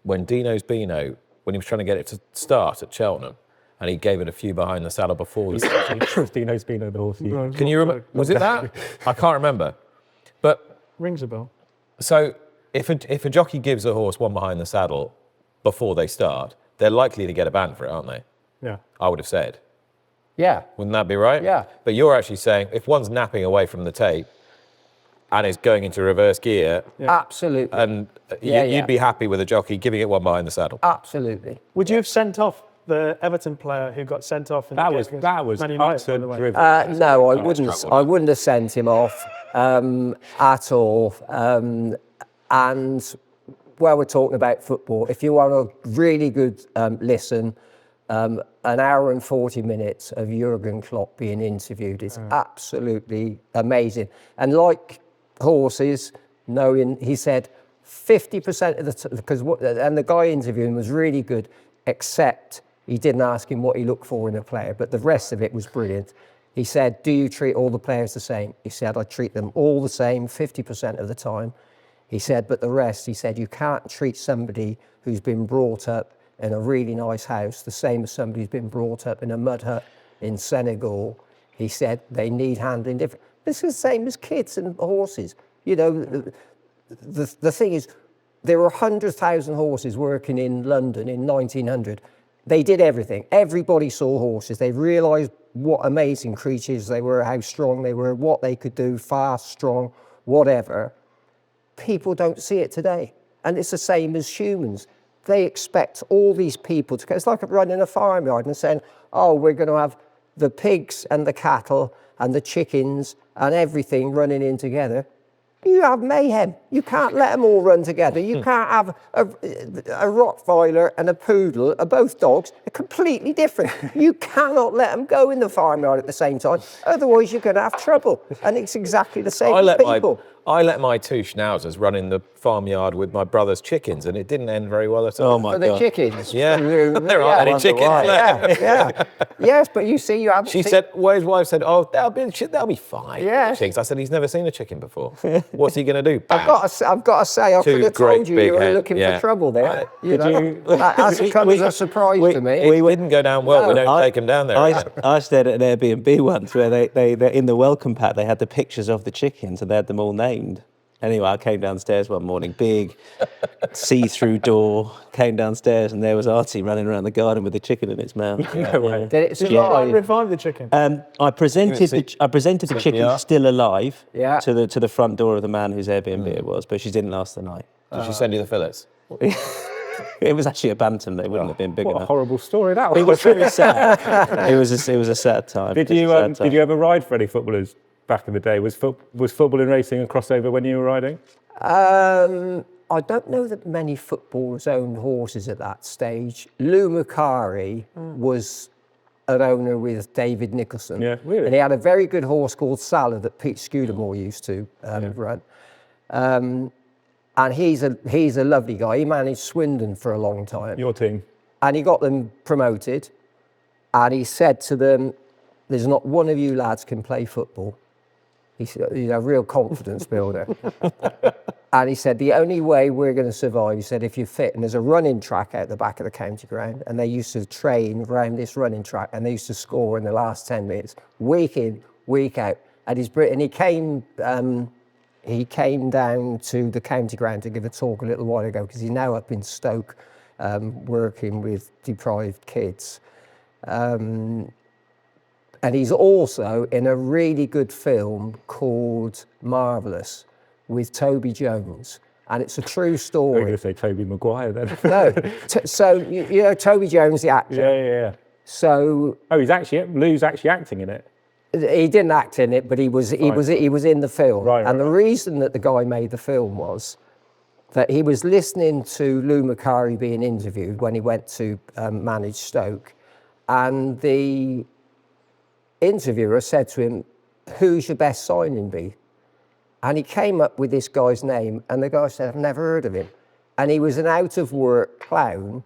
when Dino's Beano, when he was trying to get it to start at Cheltenham, and he gave it a few behind the saddle before the start? Dino's Beano, the horse. Can you remember? Was it that? I can't remember. But rings a bell. So if a jockey gives a horse one behind the saddle before they start, they're likely to get a ban for it, aren't they? Yeah. I would have said. Yeah. Wouldn't that be right? Yeah. But you're actually saying if one's napping away from the tape and is going into reverse gear, absolutely, and you'd be happy with a jockey giving it one behind the saddle. Absolutely. Would you have sent off the Everton player who got sent off? That was utter drivel. No, I wouldn't have sent him off at all. And while we're talking about football, if you want a really good listen, an hour and 40 minutes of Jurgen Klopp being interviewed is absolutely amazing. And like horses, he said 50% of the and the guy interviewing was really good, except he didn't ask him what he looked for in a player, but the rest of it was brilliant. He said, do you treat all the players the same? He said, I treat them all the same 50% of the time. He said, but the rest, he said, you can't treat somebody who's been brought up in a really nice house the same as somebody who's been brought up in a mud hut in Senegal. He said, they need handling different. This is the same as kids and horses. You know, the thing is, there were 100,000 horses working in London in 1900. They did everything. Everybody saw horses. They realised what amazing creatures they were, how strong they were, what they could do, fast, strong, whatever. People don't see it today. And it's the same as humans. They expect all these people to go. It's like running a farmyard and saying, oh, we're going to have the pigs and the cattle and the chickens and everything running in together. You have mayhem. You can't let them all run together. You can't have a Rottweiler and a Poodle, are both dogs, are completely different. You cannot let them go in the farmyard at the same time. Otherwise, you're going to have trouble. And it's exactly the same with people. I let my two schnauzers run in the farmyard with my brother's chickens, and it didn't end very well at all. Oh my For God. the chickens. Yeah, there aren't any chickens left. Yeah. Yes, but you see, you have. She said, well, his wife said, oh, that'll be fine. Yeah. Chickens. I said, he's never seen a chicken before. What's he going to do? I've got to say, I could have told you were looking for trouble there. You know, that hasn't come as a surprise to me. It didn't go down well. We don't take him down there. I stayed at an Airbnb once where they in the welcome pack, they had the pictures of the chickens and they had them all named. Anyway, I came downstairs one morning, big see-through door, came downstairs and there was Artie running around the garden with the chicken in its mouth. Did it Did you survive? revive the chicken? I presented the chicken still alive Yeah. to the front door of the man whose Airbnb it was, but she didn't last the night. Did she send you the fillets? It was actually a bantam. They wouldn't have been big What a enough. horrible story that was. It was very sad. It was a sad time. Did you ever ride for any footballers back in the day? Was football and racing a crossover when you were riding? I don't know that many footballers owned horses at that stage. Lou Macari was an owner with David Nicholson. Yeah, really? And he had a very good horse called Salah that Pete Scudamore used to run. And he's a lovely guy. He managed Swindon for a long time. Your team? And he got them promoted. And he said to them, there's not one of you lads can play football. He's a real confidence builder. And he said, the only way we're going to survive, he said, if you're fit, and there's a running track out the back of the county ground, and they used to train around this running track, and they used to score in the last 10 minutes, week in, week out. And he came down to the county ground to give a talk a little while ago, because he's now up in Stoke working with deprived kids. And he's also in a really good film called Marvellous with Toby Jones. And it's a true I'm story. going to say Toby Maguire then. No, so you know Toby Jones, the actor. Yeah. So Oh, Lou's actually acting in it. he didn't act in it, but he was in the film. Right. And the reason that the guy made the film was that he was listening to Lou Macari being interviewed when he went to manage Stoke, and the interviewer said to him, who's your best signing be? And he came up with this guy's name, and the guy said, I've never heard of him. And he was an out-of-work clown,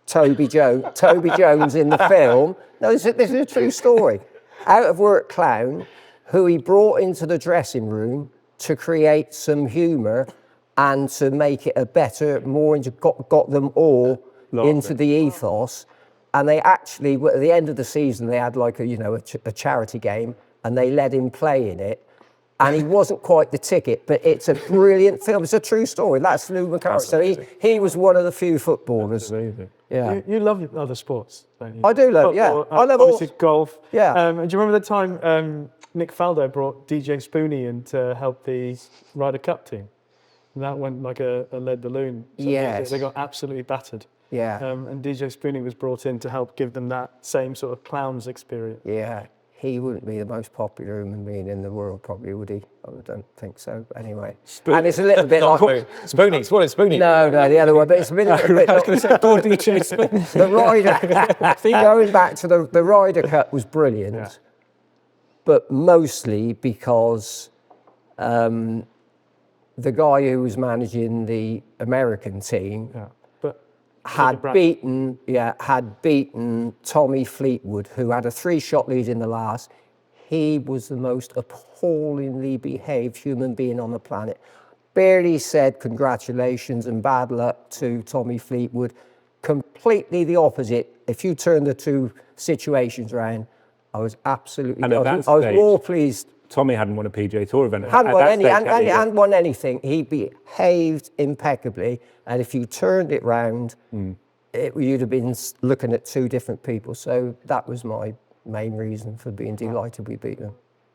Toby Jones in the film. No, this is a true story. Out-of-work clown who he brought into the dressing room to create some humour and to make it a better, more into, got them all into the ethos. And they actually, at the end of the season, they had like a charity game, and they let him play in it. And he wasn't quite the ticket, but it's a brilliant film. It's a true story. That's Lou Macari. So he was one of the few footballers. Yeah. You love other sports, don't you? I do love, yeah. Football, I love obviously all. golf. Yeah. And do you remember the time Nick Faldo brought DJ Spoonie in to help the Ryder Cup team? And that went like a lead balloon. So Yes. They got absolutely battered. Yeah. And DJ Spoonie was brought in to help give them that same sort of clowns experience. Yeah. He wouldn't be the most popular human being in the world, probably, would he? I don't think so. But anyway. And it's a little bit like... Spoonie. What is Spoonie? No, the other one. But it's a bit like... The Ryder... See, going back to the Ryder Cup was brilliant. Yeah. But mostly because the guy who was managing the American team... Yeah. But had beaten Tommy Fleetwood, who had a 3-shot lead in the last. He was the most appallingly behaved human being on the planet. Barely said congratulations and bad luck to Tommy Fleetwood. Completely the opposite. If you turn the two situations around, I was absolutely. And at I was that stage- more pleased. Tommy hadn't won a PGA Tour event. Hadn't At won that any, stage, and had he? hadn't won anything. He behaved impeccably, and if you turned it round, you'd have been looking at two different people. So that was my main reason for being delighted we beat them.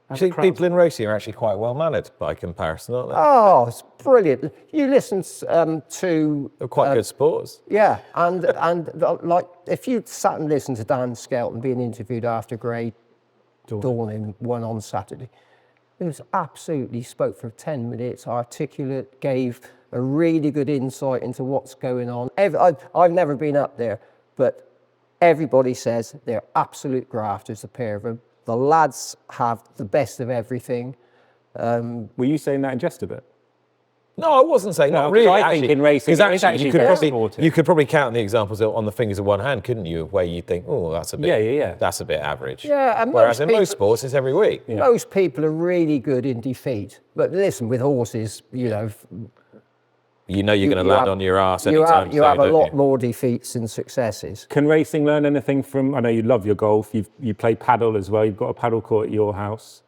I think people in racing are actually quite well mannered by comparison, aren't they? Oh, it's brilliant. You listen to They're quite good sports. yeah, and like if you sat and listened to Dan Skelton being interviewed after Grey Dawning won on Saturday, he was absolutely spoke for 10 minutes, articulate, gave a really good insight into what's going on. I've never been up there, but everybody says they're absolute grafters, the pair of them. The lads have the best of everything. Were you saying that in jest a bit? No, I wasn't saying No, not really. I think in racing, because it's actually, actually you could probably count the examples on the fingers of one hand, couldn't you? Where you think, oh, that's a bit, Yeah. that's a bit average. Yeah, and whereas most in most people- sports, it's every week. Yeah. Most people are really good in defeat. But listen, with horses, You know you're going to land on your ass you anytime have, you soon, have a don't lot you? more defeats than successes. Can racing learn anything from? I know you love your golf. You play paddle as well. You've got a paddle court at your house.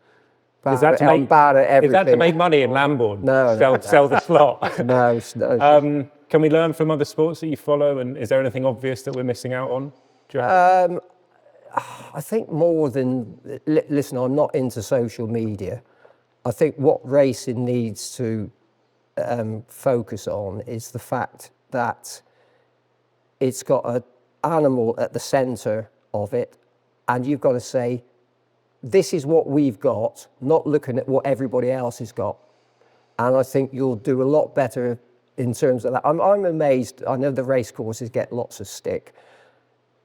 Is that to I'm make bad at everything. Is that to make money in Lambourne? No, Sell the slot. No, no. Can we learn from other sports that you follow? And is there anything obvious that we're missing out on? Do you reckon? I think more than listen. I'm not into social media. I think what racing needs to focus on is the fact that it's got an animal at the centre of it, and you've got to say, this is what we've got, not looking at what everybody else has got. And I think you'll do a lot better in terms of that. I'm amazed. I know the race courses get lots of stick,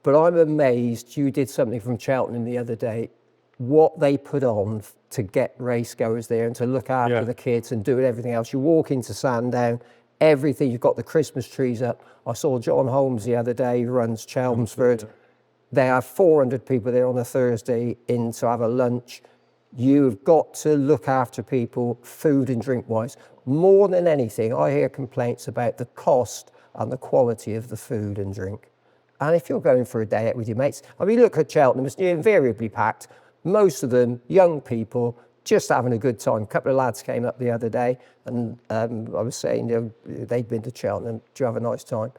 but I'm amazed you did something from Cheltenham the other day, what they put on to get race goers there and to look after the kids and do everything else. You walk into Sandown, everything, you've got the Christmas trees up. I saw John Holmes the other day, who runs Chelmsford. They have 400 people there on a Thursday in to have a lunch. You've got to look after people, food and drink wise. More than anything, I hear complaints about the cost and the quality of the food and drink. And if you're going for a day out with your mates, I mean, look at Cheltenham, it's invariably packed. Most of them, young people, just having a good time. A couple of lads came up the other day and I was saying, they'd been to Cheltenham, do you have a nice time?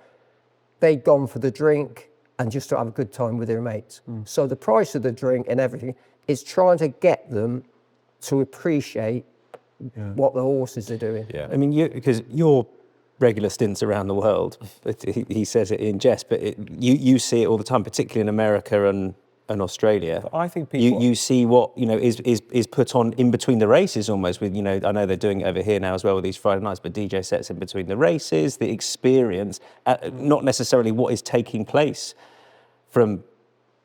They'd gone for the drink and just to have a good time with their mates. So the price of the drink and everything is trying to get them to appreciate what the horses are doing. Yeah. I mean, because your regular stints around the world, but he says it in jest, but you see it all the time, particularly in America and Australia. I think people... You see what is put on in between the races almost with, I know they're doing it over here now as well with these Friday nights, but DJ sets in between the races, the experience, not necessarily what is taking place from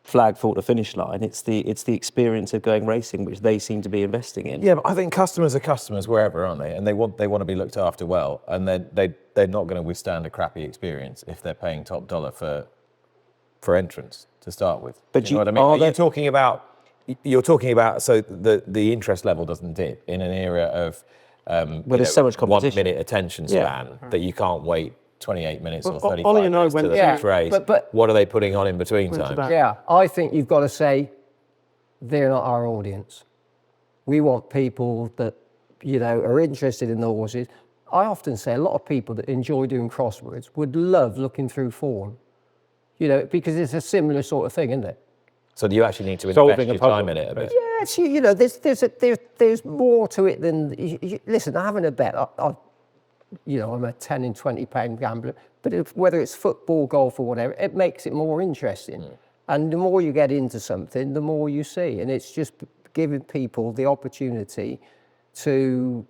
flag fall to finish line. It's the experience of going racing, which they seem to be investing in. Yeah, but I think customers are customers wherever, aren't they? And they want to be looked after well, and they're not going to withstand a crappy experience if they're paying top dollar for entrance to start with. But you know what I mean? You're talking about so the interest level doesn't dip in an era of there's so much competition. 1 minute attention span that you can't wait 28 minutes or 35 Ollie and I minutes went to the to- next race. but- What are they putting on in between Went to time? that. Yeah, I think you've got to say, they're not our audience. We want people that, are interested in the horses. I often say a lot of people that enjoy doing crosswords would love looking through form, because it's a similar sort of thing, isn't it? So do you actually need to invest Solving a your puzzle. time in it a bit? Yeah, there's more to it than, listen, having a bet, I'm a 10 and 20 pound gambler, but whether it's football, golf or whatever, it makes it more interesting. And the more you get into something, the more you see. And it's just giving people the opportunity to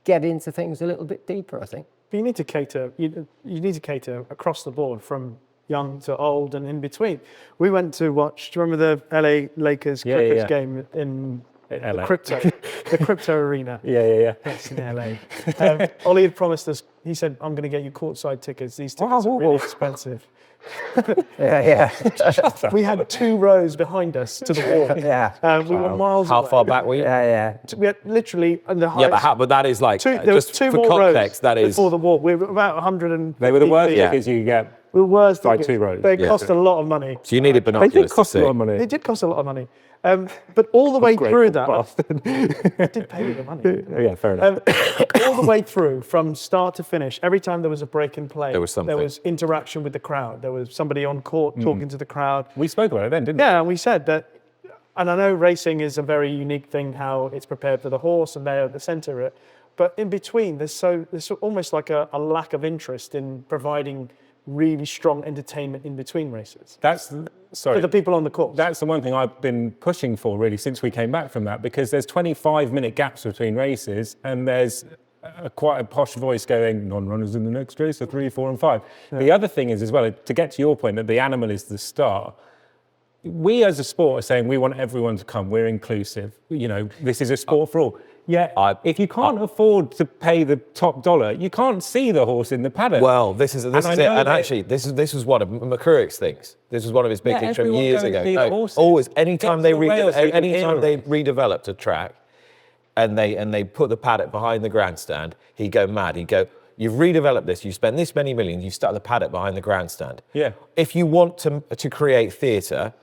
get into things a little bit deeper, I think. But you need to cater. You need to cater across the board, from young to old and in between. We went to watch. Do you remember the LA Lakers Clippers game in LA. the crypto arena? Yeah. That's in LA. Ollie had promised us. He said, "I'm going to get you courtside tickets. These tickets are really expensive." Yeah. We had 2 rows behind us to the wall. Yeah. We were miles How away. far back were you? Yeah. We had literally the Yeah, highest. but that is like There was just 2 for more context. rows That is before the wall. We were about 100 and They were the worst feet. because you get We were Like thinking, 2 rows. They cost a lot of money. So you needed They binoculars did cost to a see. lot of money. It did cost a lot of money. But all the way through that, Bastard. I did pay you the money. Yeah, fair enough. All the way through, from start to finish, every time there was a break in play, There was something. there was interaction with the crowd. There was somebody on court talking to the crowd. We spoke about it then, didn't Yeah, and we said that, and I know racing is a very unique thing, how it's prepared for the horse and they're at the centre of it. But in between, there's almost like a lack of interest in providing really strong entertainment in between races we? for the people on the course. That's the one thing I've been pushing for really since we came back from that, because there's 25-minute gaps between races and there's quite a posh voice going, non-runners in the next race are 3, 4 and 5. Yeah. The other thing is as well, to get to your point that the animal is the star, we as a sport are saying we want everyone to come, we're inclusive, this is a sport for all. Yeah, if you can't afford to pay the top dollar, you can't see the horse in the paddock. Well, this is it. And actually, this was one of McCurrick's things. This was one of his big things from years ago. No, always, anytime they redeveloped a track, and they put the paddock behind the grandstand, he'd go mad. He'd go, "You've redeveloped this. You spent this many millions. You stuck the paddock behind the grandstand. Yeah. If you want to create theatre,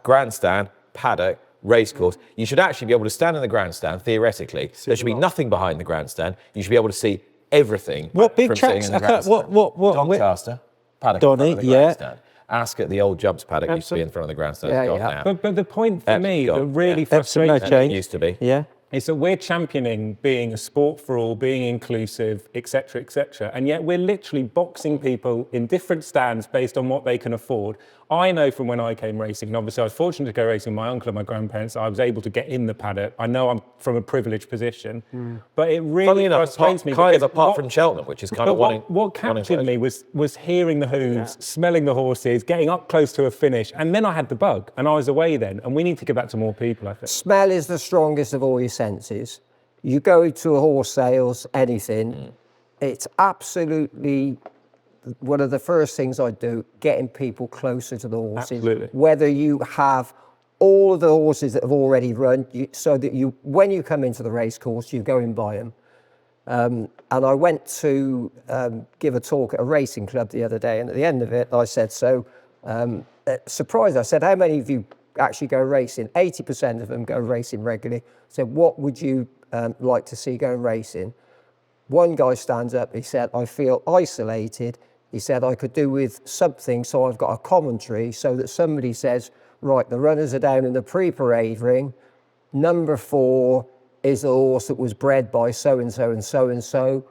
grandstand, paddock, racecourse, you should actually be able to stand in the grandstand, theoretically. There should be nothing behind the grandstand. You should be able to see everything What big from sitting tracks? in the grandstand. What? Doncaster, paddock Donny, in front of the yeah. grandstand. Ascot, the old jumps paddock used to be in front of the grandstand. Yeah, It's gone yeah. now. But the point for me that really Epsom, no frustrates me change. It used to be. Yeah. is that we're championing being a sport for all, being inclusive, etc., and yet we're literally boxing people in different stands based on what they can afford. I know from when I came racing, and obviously I was fortunate to go racing with my uncle and my grandparents, I was able to get in the paddock. I know I'm from a privileged position, but it really frustrates me. Apart from Cheltenham, which is kind of wanting... What captured me was hearing the hooves, smelling the horses, getting up close to a finish, and then I had the bug, and I was away then, and we need to give that to more people, I think. Smell is the strongest of all your senses. You go to a horse sales, anything, it's absolutely one of the first things I do, getting people closer to the horses. Absolutely. Whether you have all of the horses that have already run, so that when you come into the race course, you go and buy them. And I went to give a talk at a racing club the other day, and at the end of it, I said, surprised, I said, how many of you actually go racing? 80% of them go racing regularly. I said, what would you like to see going racing? One guy stands up, he said, I feel isolated. He said, I could do with something, so I've got a commentary so that somebody says, right, the runners are down in the pre-parade ring. Number 4 is the horse that was bred by so-and-so and so-and-so.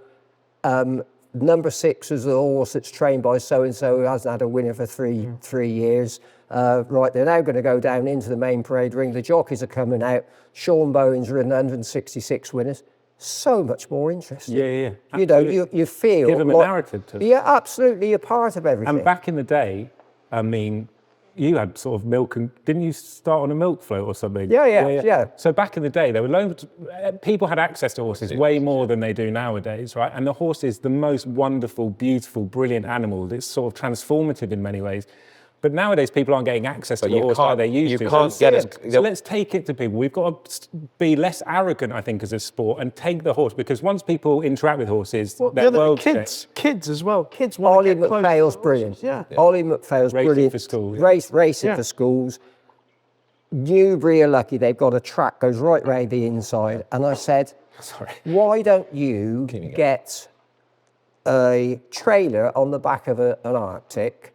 Number 6 is the horse that's trained by so-and-so who hasn't had a winner for three years. Right, they're now going to go down into the main parade ring. The jockeys are coming out. Sean Bowen's ridden 166 winners. So much more interesting. Yeah. You know, you feel Give them a narrative to. Yeah, absolutely, you're part of everything. And back in the day, I mean, you had sort of milk and didn't you start on a milk float or something? Yeah. So back in the day, there were loads. People had access to horses way more than they do nowadays, right? And the horse is the most wonderful, beautiful, brilliant animal. It's sort of transformative in many ways. But nowadays, people aren't getting access to the horse like they used to. So let's take it to people. We've got to be less arrogant, I think, as a sport, and take the horse, because once people interact with horses, their world kids as well. Kids want Oli to get close McPhail's to brilliant. Yeah. Oli McPhail's Racing brilliant. for schools. Racing for schools. Newbury are lucky. They've got a track goes right round the inside. And I said, why don't you get a trailer on the back of an Arctic,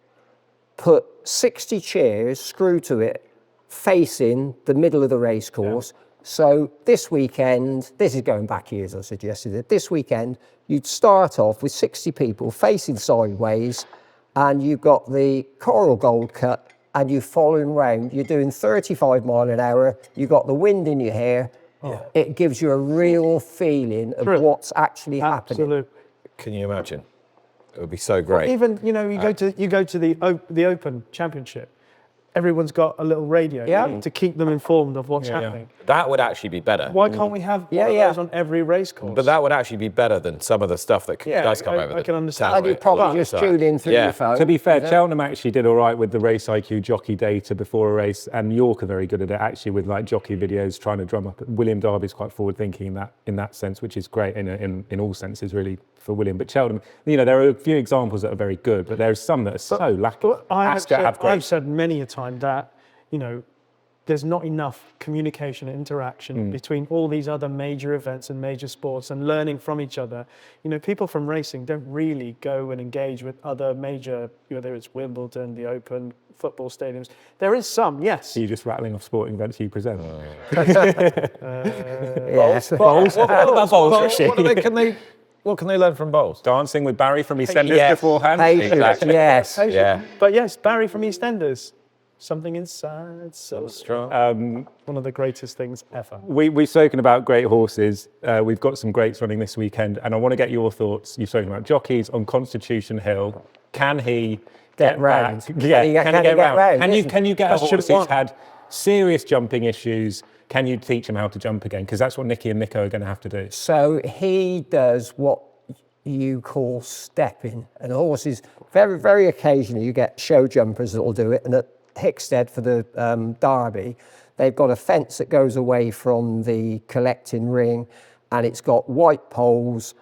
put 60 chairs, screw to it, facing the middle of the race course. So this weekend, this is going back years, I suggested it, this weekend, you'd start off with 60 people facing sideways, and you've got the coral gold cut, and you're following round, you're doing 35 mile an hour, you've got the wind in your hair. It gives you a real feeling of what's actually happening. Absolutely. Can you imagine? It would be so great. Even, you know, you go to the Open Championship. everyone's got a little radio to keep them informed of what's happening. That would actually be better. Why can't we have one of those on every race course? But that would actually be better than some of the stuff that does come over. I can understand. And you probably just tune in through your phone. To be fair, Cheltenham actually did all right with the Race IQ jockey data before a race, and York are very good at it actually with like jockey videos trying to drum up. William Darby's quite forward thinking in that sense, which is great in all senses really for William. But Cheltenham, you know, there are a few examples that are very good, but there's some that are so lacking. I've said many a time that, you know, there's not enough communication and interaction between all these other major events and major sports and learning from each other. You know, people from racing don't really go and engage with other major, whether it's Wimbledon, the Open, football stadiums. There is some, yes. Are you just rattling off sporting events you present? Yes. Bowls? What about bowls, Rishi? What can they learn from bowls? Dancing with Barry from EastEnders beforehand? Patience, yes. Yeah. But yes, Barry from EastEnders. Something inside so strong. One of the greatest things ever. We've spoken about great horses. We've got some greats running this weekend, and I want to get your thoughts. You've spoken about jockeys on Constitution Hill. Can he Get round. back? Yeah, can he get round? Can you get a That's horse what- who's had serious jumping issues? Can you teach him how to jump again? Because that's what Nicky and Nico are going to have to do. So he does what you call stepping. And horses, very, very occasionally, you get show jumpers that will do it. And at Hickstead for the Derby, they've got a fence that goes away from the collecting ring, and it's got white poles,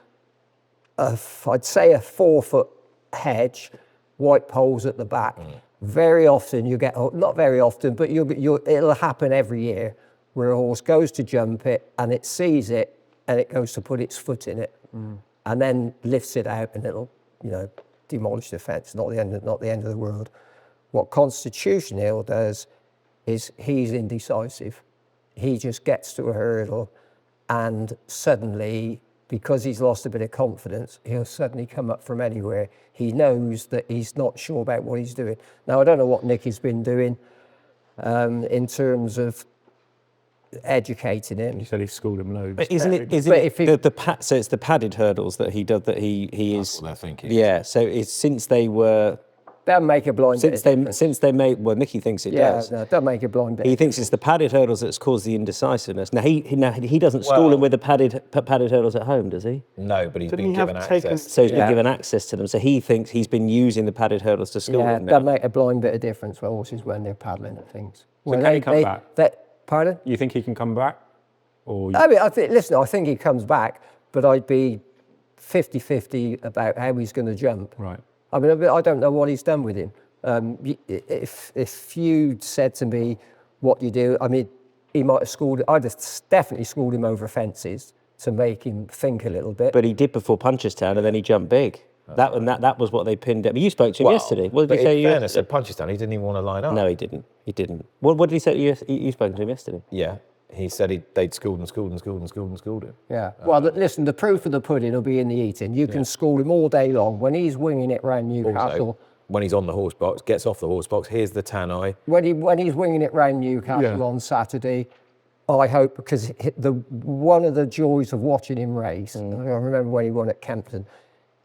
I'd say a 4-foot hedge, white poles at the back. Very often you get, not very often, but it'll happen every year, where a horse goes to jump it and it sees it and it goes to put its foot in it and then lifts it out and it'll, you know, demolish the fence. Not the end of the world. What Constitution Hill does is he's indecisive. He just gets to a hurdle and suddenly, because he's lost a bit of confidence, he'll suddenly come up from anywhere. He knows that he's not sure about what he's doing. Now, I don't know what Nicky's been doing in terms of educating him. You said he schooled him loads. But isn't it so it's the padded hurdles that he does, that he is. That's what they're thinking. Yeah, so it's since they were. Don't make a blind bit of difference. Since they made, well, Nicky thinks it does. No, don't make a blind bit. He thinks it's the padded hurdles that's caused the indecisiveness. Now he doesn't school him with the padded hurdles at home, does he? No, but he's Didn't been he have given taken- access. So he's been given access to them. So he thinks he's been using the padded hurdles to school Yeah, him. don't make a blind bit of difference for horses when they're paddling at things. So can he come back? Pardon? You think he can come back? Or I mean, I think he comes back, but I'd be 50-50 about how he's going to jump. right. I mean, I don't know what he's done with him. If you'd said to me what you do, I mean, he might have schooled. I'd have definitely schooled him over fences to make him think a little bit. But he did before Punchestown, and then he jumped big. That was what they pinned him. You spoke to him yesterday. What did he say? In fairness, at Punchestown, he didn't even want to line up. No, he didn't. He didn't. What did he say? You spoke to him yesterday. Yeah, he said they'd schooled him. Yeah. Well, listen, the proof of the pudding will be in the eating. You can school him all day long. When he's winging it round Newcastle, Also, when he's on the horse box, gets off the horse box, here's the tannoy. when he's winging it round Newcastle on Saturday, I hope, because one of the joys of watching him race, I remember when he won at Kempton,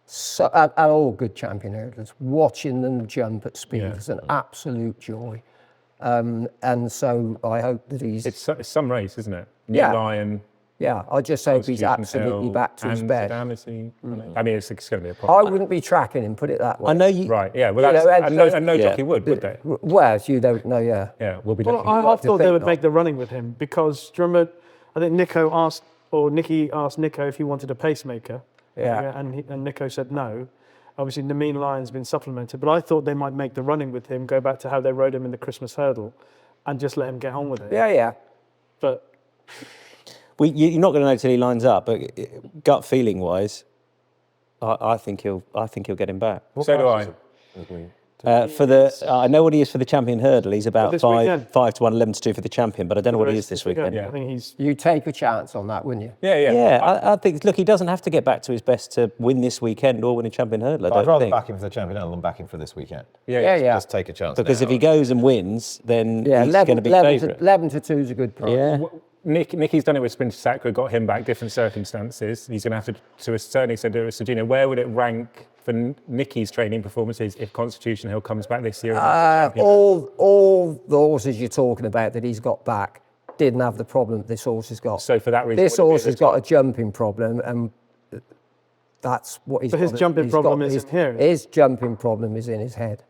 so, and all good champion hurdlers, watching them jump at speed is an absolute joy. And so I hope that he's... It's some race, isn't it? New Yeah. Lion. Yeah, I just hope he's Constitution absolutely Hill, back to his and best. Sedan, is he? I mean, it's going to be a I problem. wouldn't be tracking him, put it that way. I know you. Right, yeah. Well, You that's, know, and no jockey would they? Well, as you don't know, yeah. Yeah, we'll be Well, lucky. I thought they think would not. make the running with him because, do you remember, I think Nicky asked Nico if he wanted a pacemaker. Yeah. And Nico said no. Obviously, Nameen Lyon's been supplemented, but I thought they might make the running with him, go back to how they rode him in the Christmas hurdle, and just let him get on with it. Yeah. But You're not going to know till he lines up, but gut feeling wise, I think he'll get him back. So do I. I know what he is for the champion hurdle. He's about this 5 weekend. to 1, 11 to 2 for the champion, but I don't know what he is this weekend. I think he's. You take a chance on that, wouldn't you? Yeah. Yeah, I think. Look, he doesn't have to get back to his best to win this weekend or win a champion hurdle. I I'd don't rather think. back him for the champion hurdle than back him for this weekend. Yeah. Just take a chance. Because now. if he goes and wins, then Yeah, he's going to be 11 favourite. to 2 is a good price. Yeah. Nicky's done it with Sprinter Sacra, got him back, different circumstances. He's going to have to a certain extent, do it with Sergino. Where would it rank for Nicky's training performances if Constitution Hill comes back this year? All the horses you're talking about that he's got back didn't have the problem this horse has got. So for that reason, this horse has got a jumping problem, and that's what he's But his got. jumping He's problem got- isn't here. His jumping problem is in his head.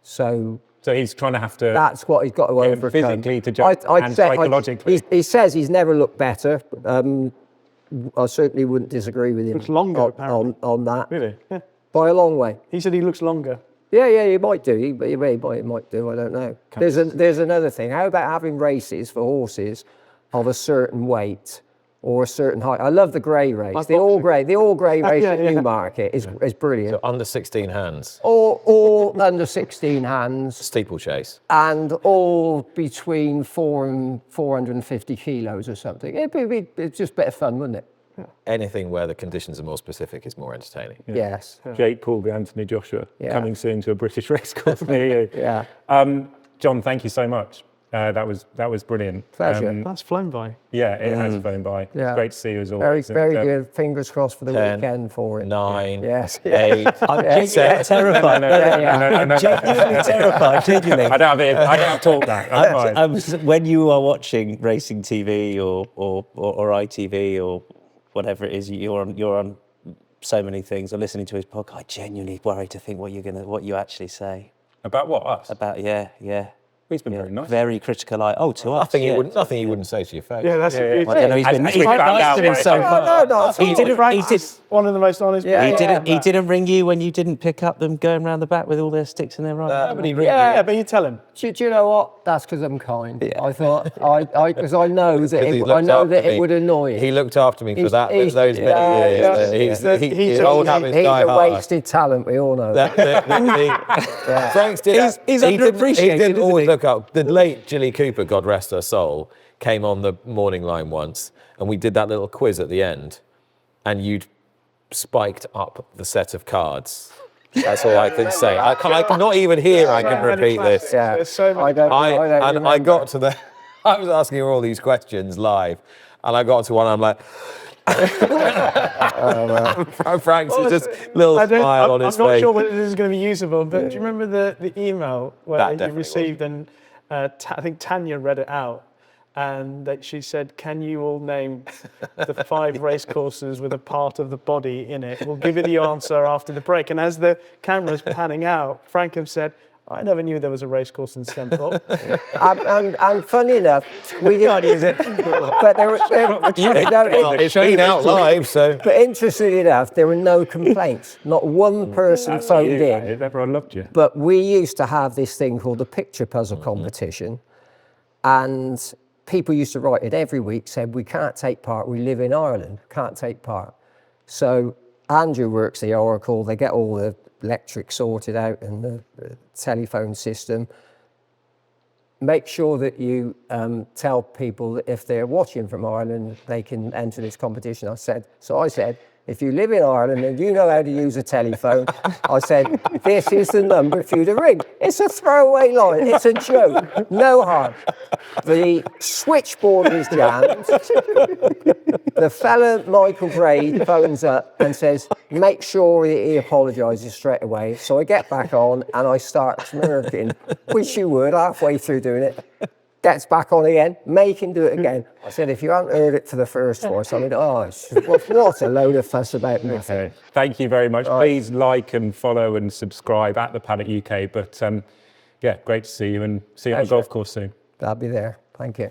So he's trying to have to. that's what he's got to him overcome. physically to jump and psychologically. he says he's never looked better. I certainly wouldn't disagree with him Looks longer, apparently. on that. Really? Yeah. By a long way. He said he looks longer. Yeah, he might do. He might do. I don't know. There's another thing. How about having races for horses of a certain weight or a certain height? I love the grey race. The all grey race at Newmarket is brilliant. So under 16 hands, All under 16 hands steeplechase. and all between 450 kilos or something. It's just a bit of fun, wouldn't it? Anything where the conditions are more specific is more entertaining. Yes. Jake Paul, Anthony Joshua, Yeah. coming soon to a British racecourse near you. Yeah. John, thank you so much. That was brilliant. Pleasure. That's flown by. Yeah, it has flown by. Yeah. Great to see you as Very, always. very And, good. Fingers crossed for the 10, weekend for it. 9, Yes. 8. I'm genuinely terrified. I'm genuinely terrified, genuinely. I don't have talk that. I'm fine. I was, when you are watching racing TV or ITV or whatever it is, you're on so many things, or listening to his podcast, I genuinely worry to think what you actually say About what, us? about He's been very nice. very critical. To us. Nothing yeah. he wouldn't say to your face. Yeah, that's Yeah, yeah. I don't know, he's been As we quite found nice out, to him right? so far. No, He did. one of the most honest Yeah. people. He didn't ring you when you didn't pick up them going round the back with all their sticks in their right. Nobody really. Yeah, but you tell him. Do you know what? That's because I'm kind. I thought because I know that He it, looked I know after that me. it would annoy He him. looked after me for He's- that. he's- Those many yeah, years. yeah. His old habits He's die a hard. wasted talent. We all know. Frank's did. He's he underappreciated, didn't isn't always he? look up. The late Gilly Cooper, God rest her soul, came on the morning line once, and we did that little quiz at the end, and you'd spiked up the set of cards. That's all I can say. I not even here. I can repeat this. Yeah. There's so many. I don't I remember. got to the. I was asking her all these questions live, and I got to one. I'm like. Frank's just little smile on his I'm not face. sure whether this is going to be usable, but do you remember the email That where you definitely received, and I think Tanya read it out, and that she said, "Can you all name the 5 race courses with a part of the body in it? We'll give you the answer after the break." And as the camera's panning out, Francome said, "I never knew there was a race course in Stenthorpe." And funny enough, we didn't use it. But It's been out live, so. but interestingly enough, there were no complaints. Not one person phoned in. Everyone loved you. But we used to have this thing called the picture puzzle competition, and people used to write it every week, said, "We can't take part, we live in Ireland, can't take part." So Andrew works the Oracle, they get all the electric sorted out and the telephone system. Make sure that you tell people that if they're watching from Ireland, they can enter this competition. I said, if you live in Ireland and you know how to use a telephone, I said, this is the number for you to ring. It's a throwaway line. It's a joke. No harm. The switchboard is jammed. The fella, Michael Gray, phones up and says, make sure he apologises straight away. So I get back on and I start smirking, which you would halfway through doing it. Gets back on again, make him do it again. I said, if you haven't heard it for the first voice, I mean, what a load of fuss about nothing. Okay. Thank you very much. Please like and follow and subscribe at the Paddock UK. But yeah, great to see you, and see you on the golf course soon. I'll be there. Thank you.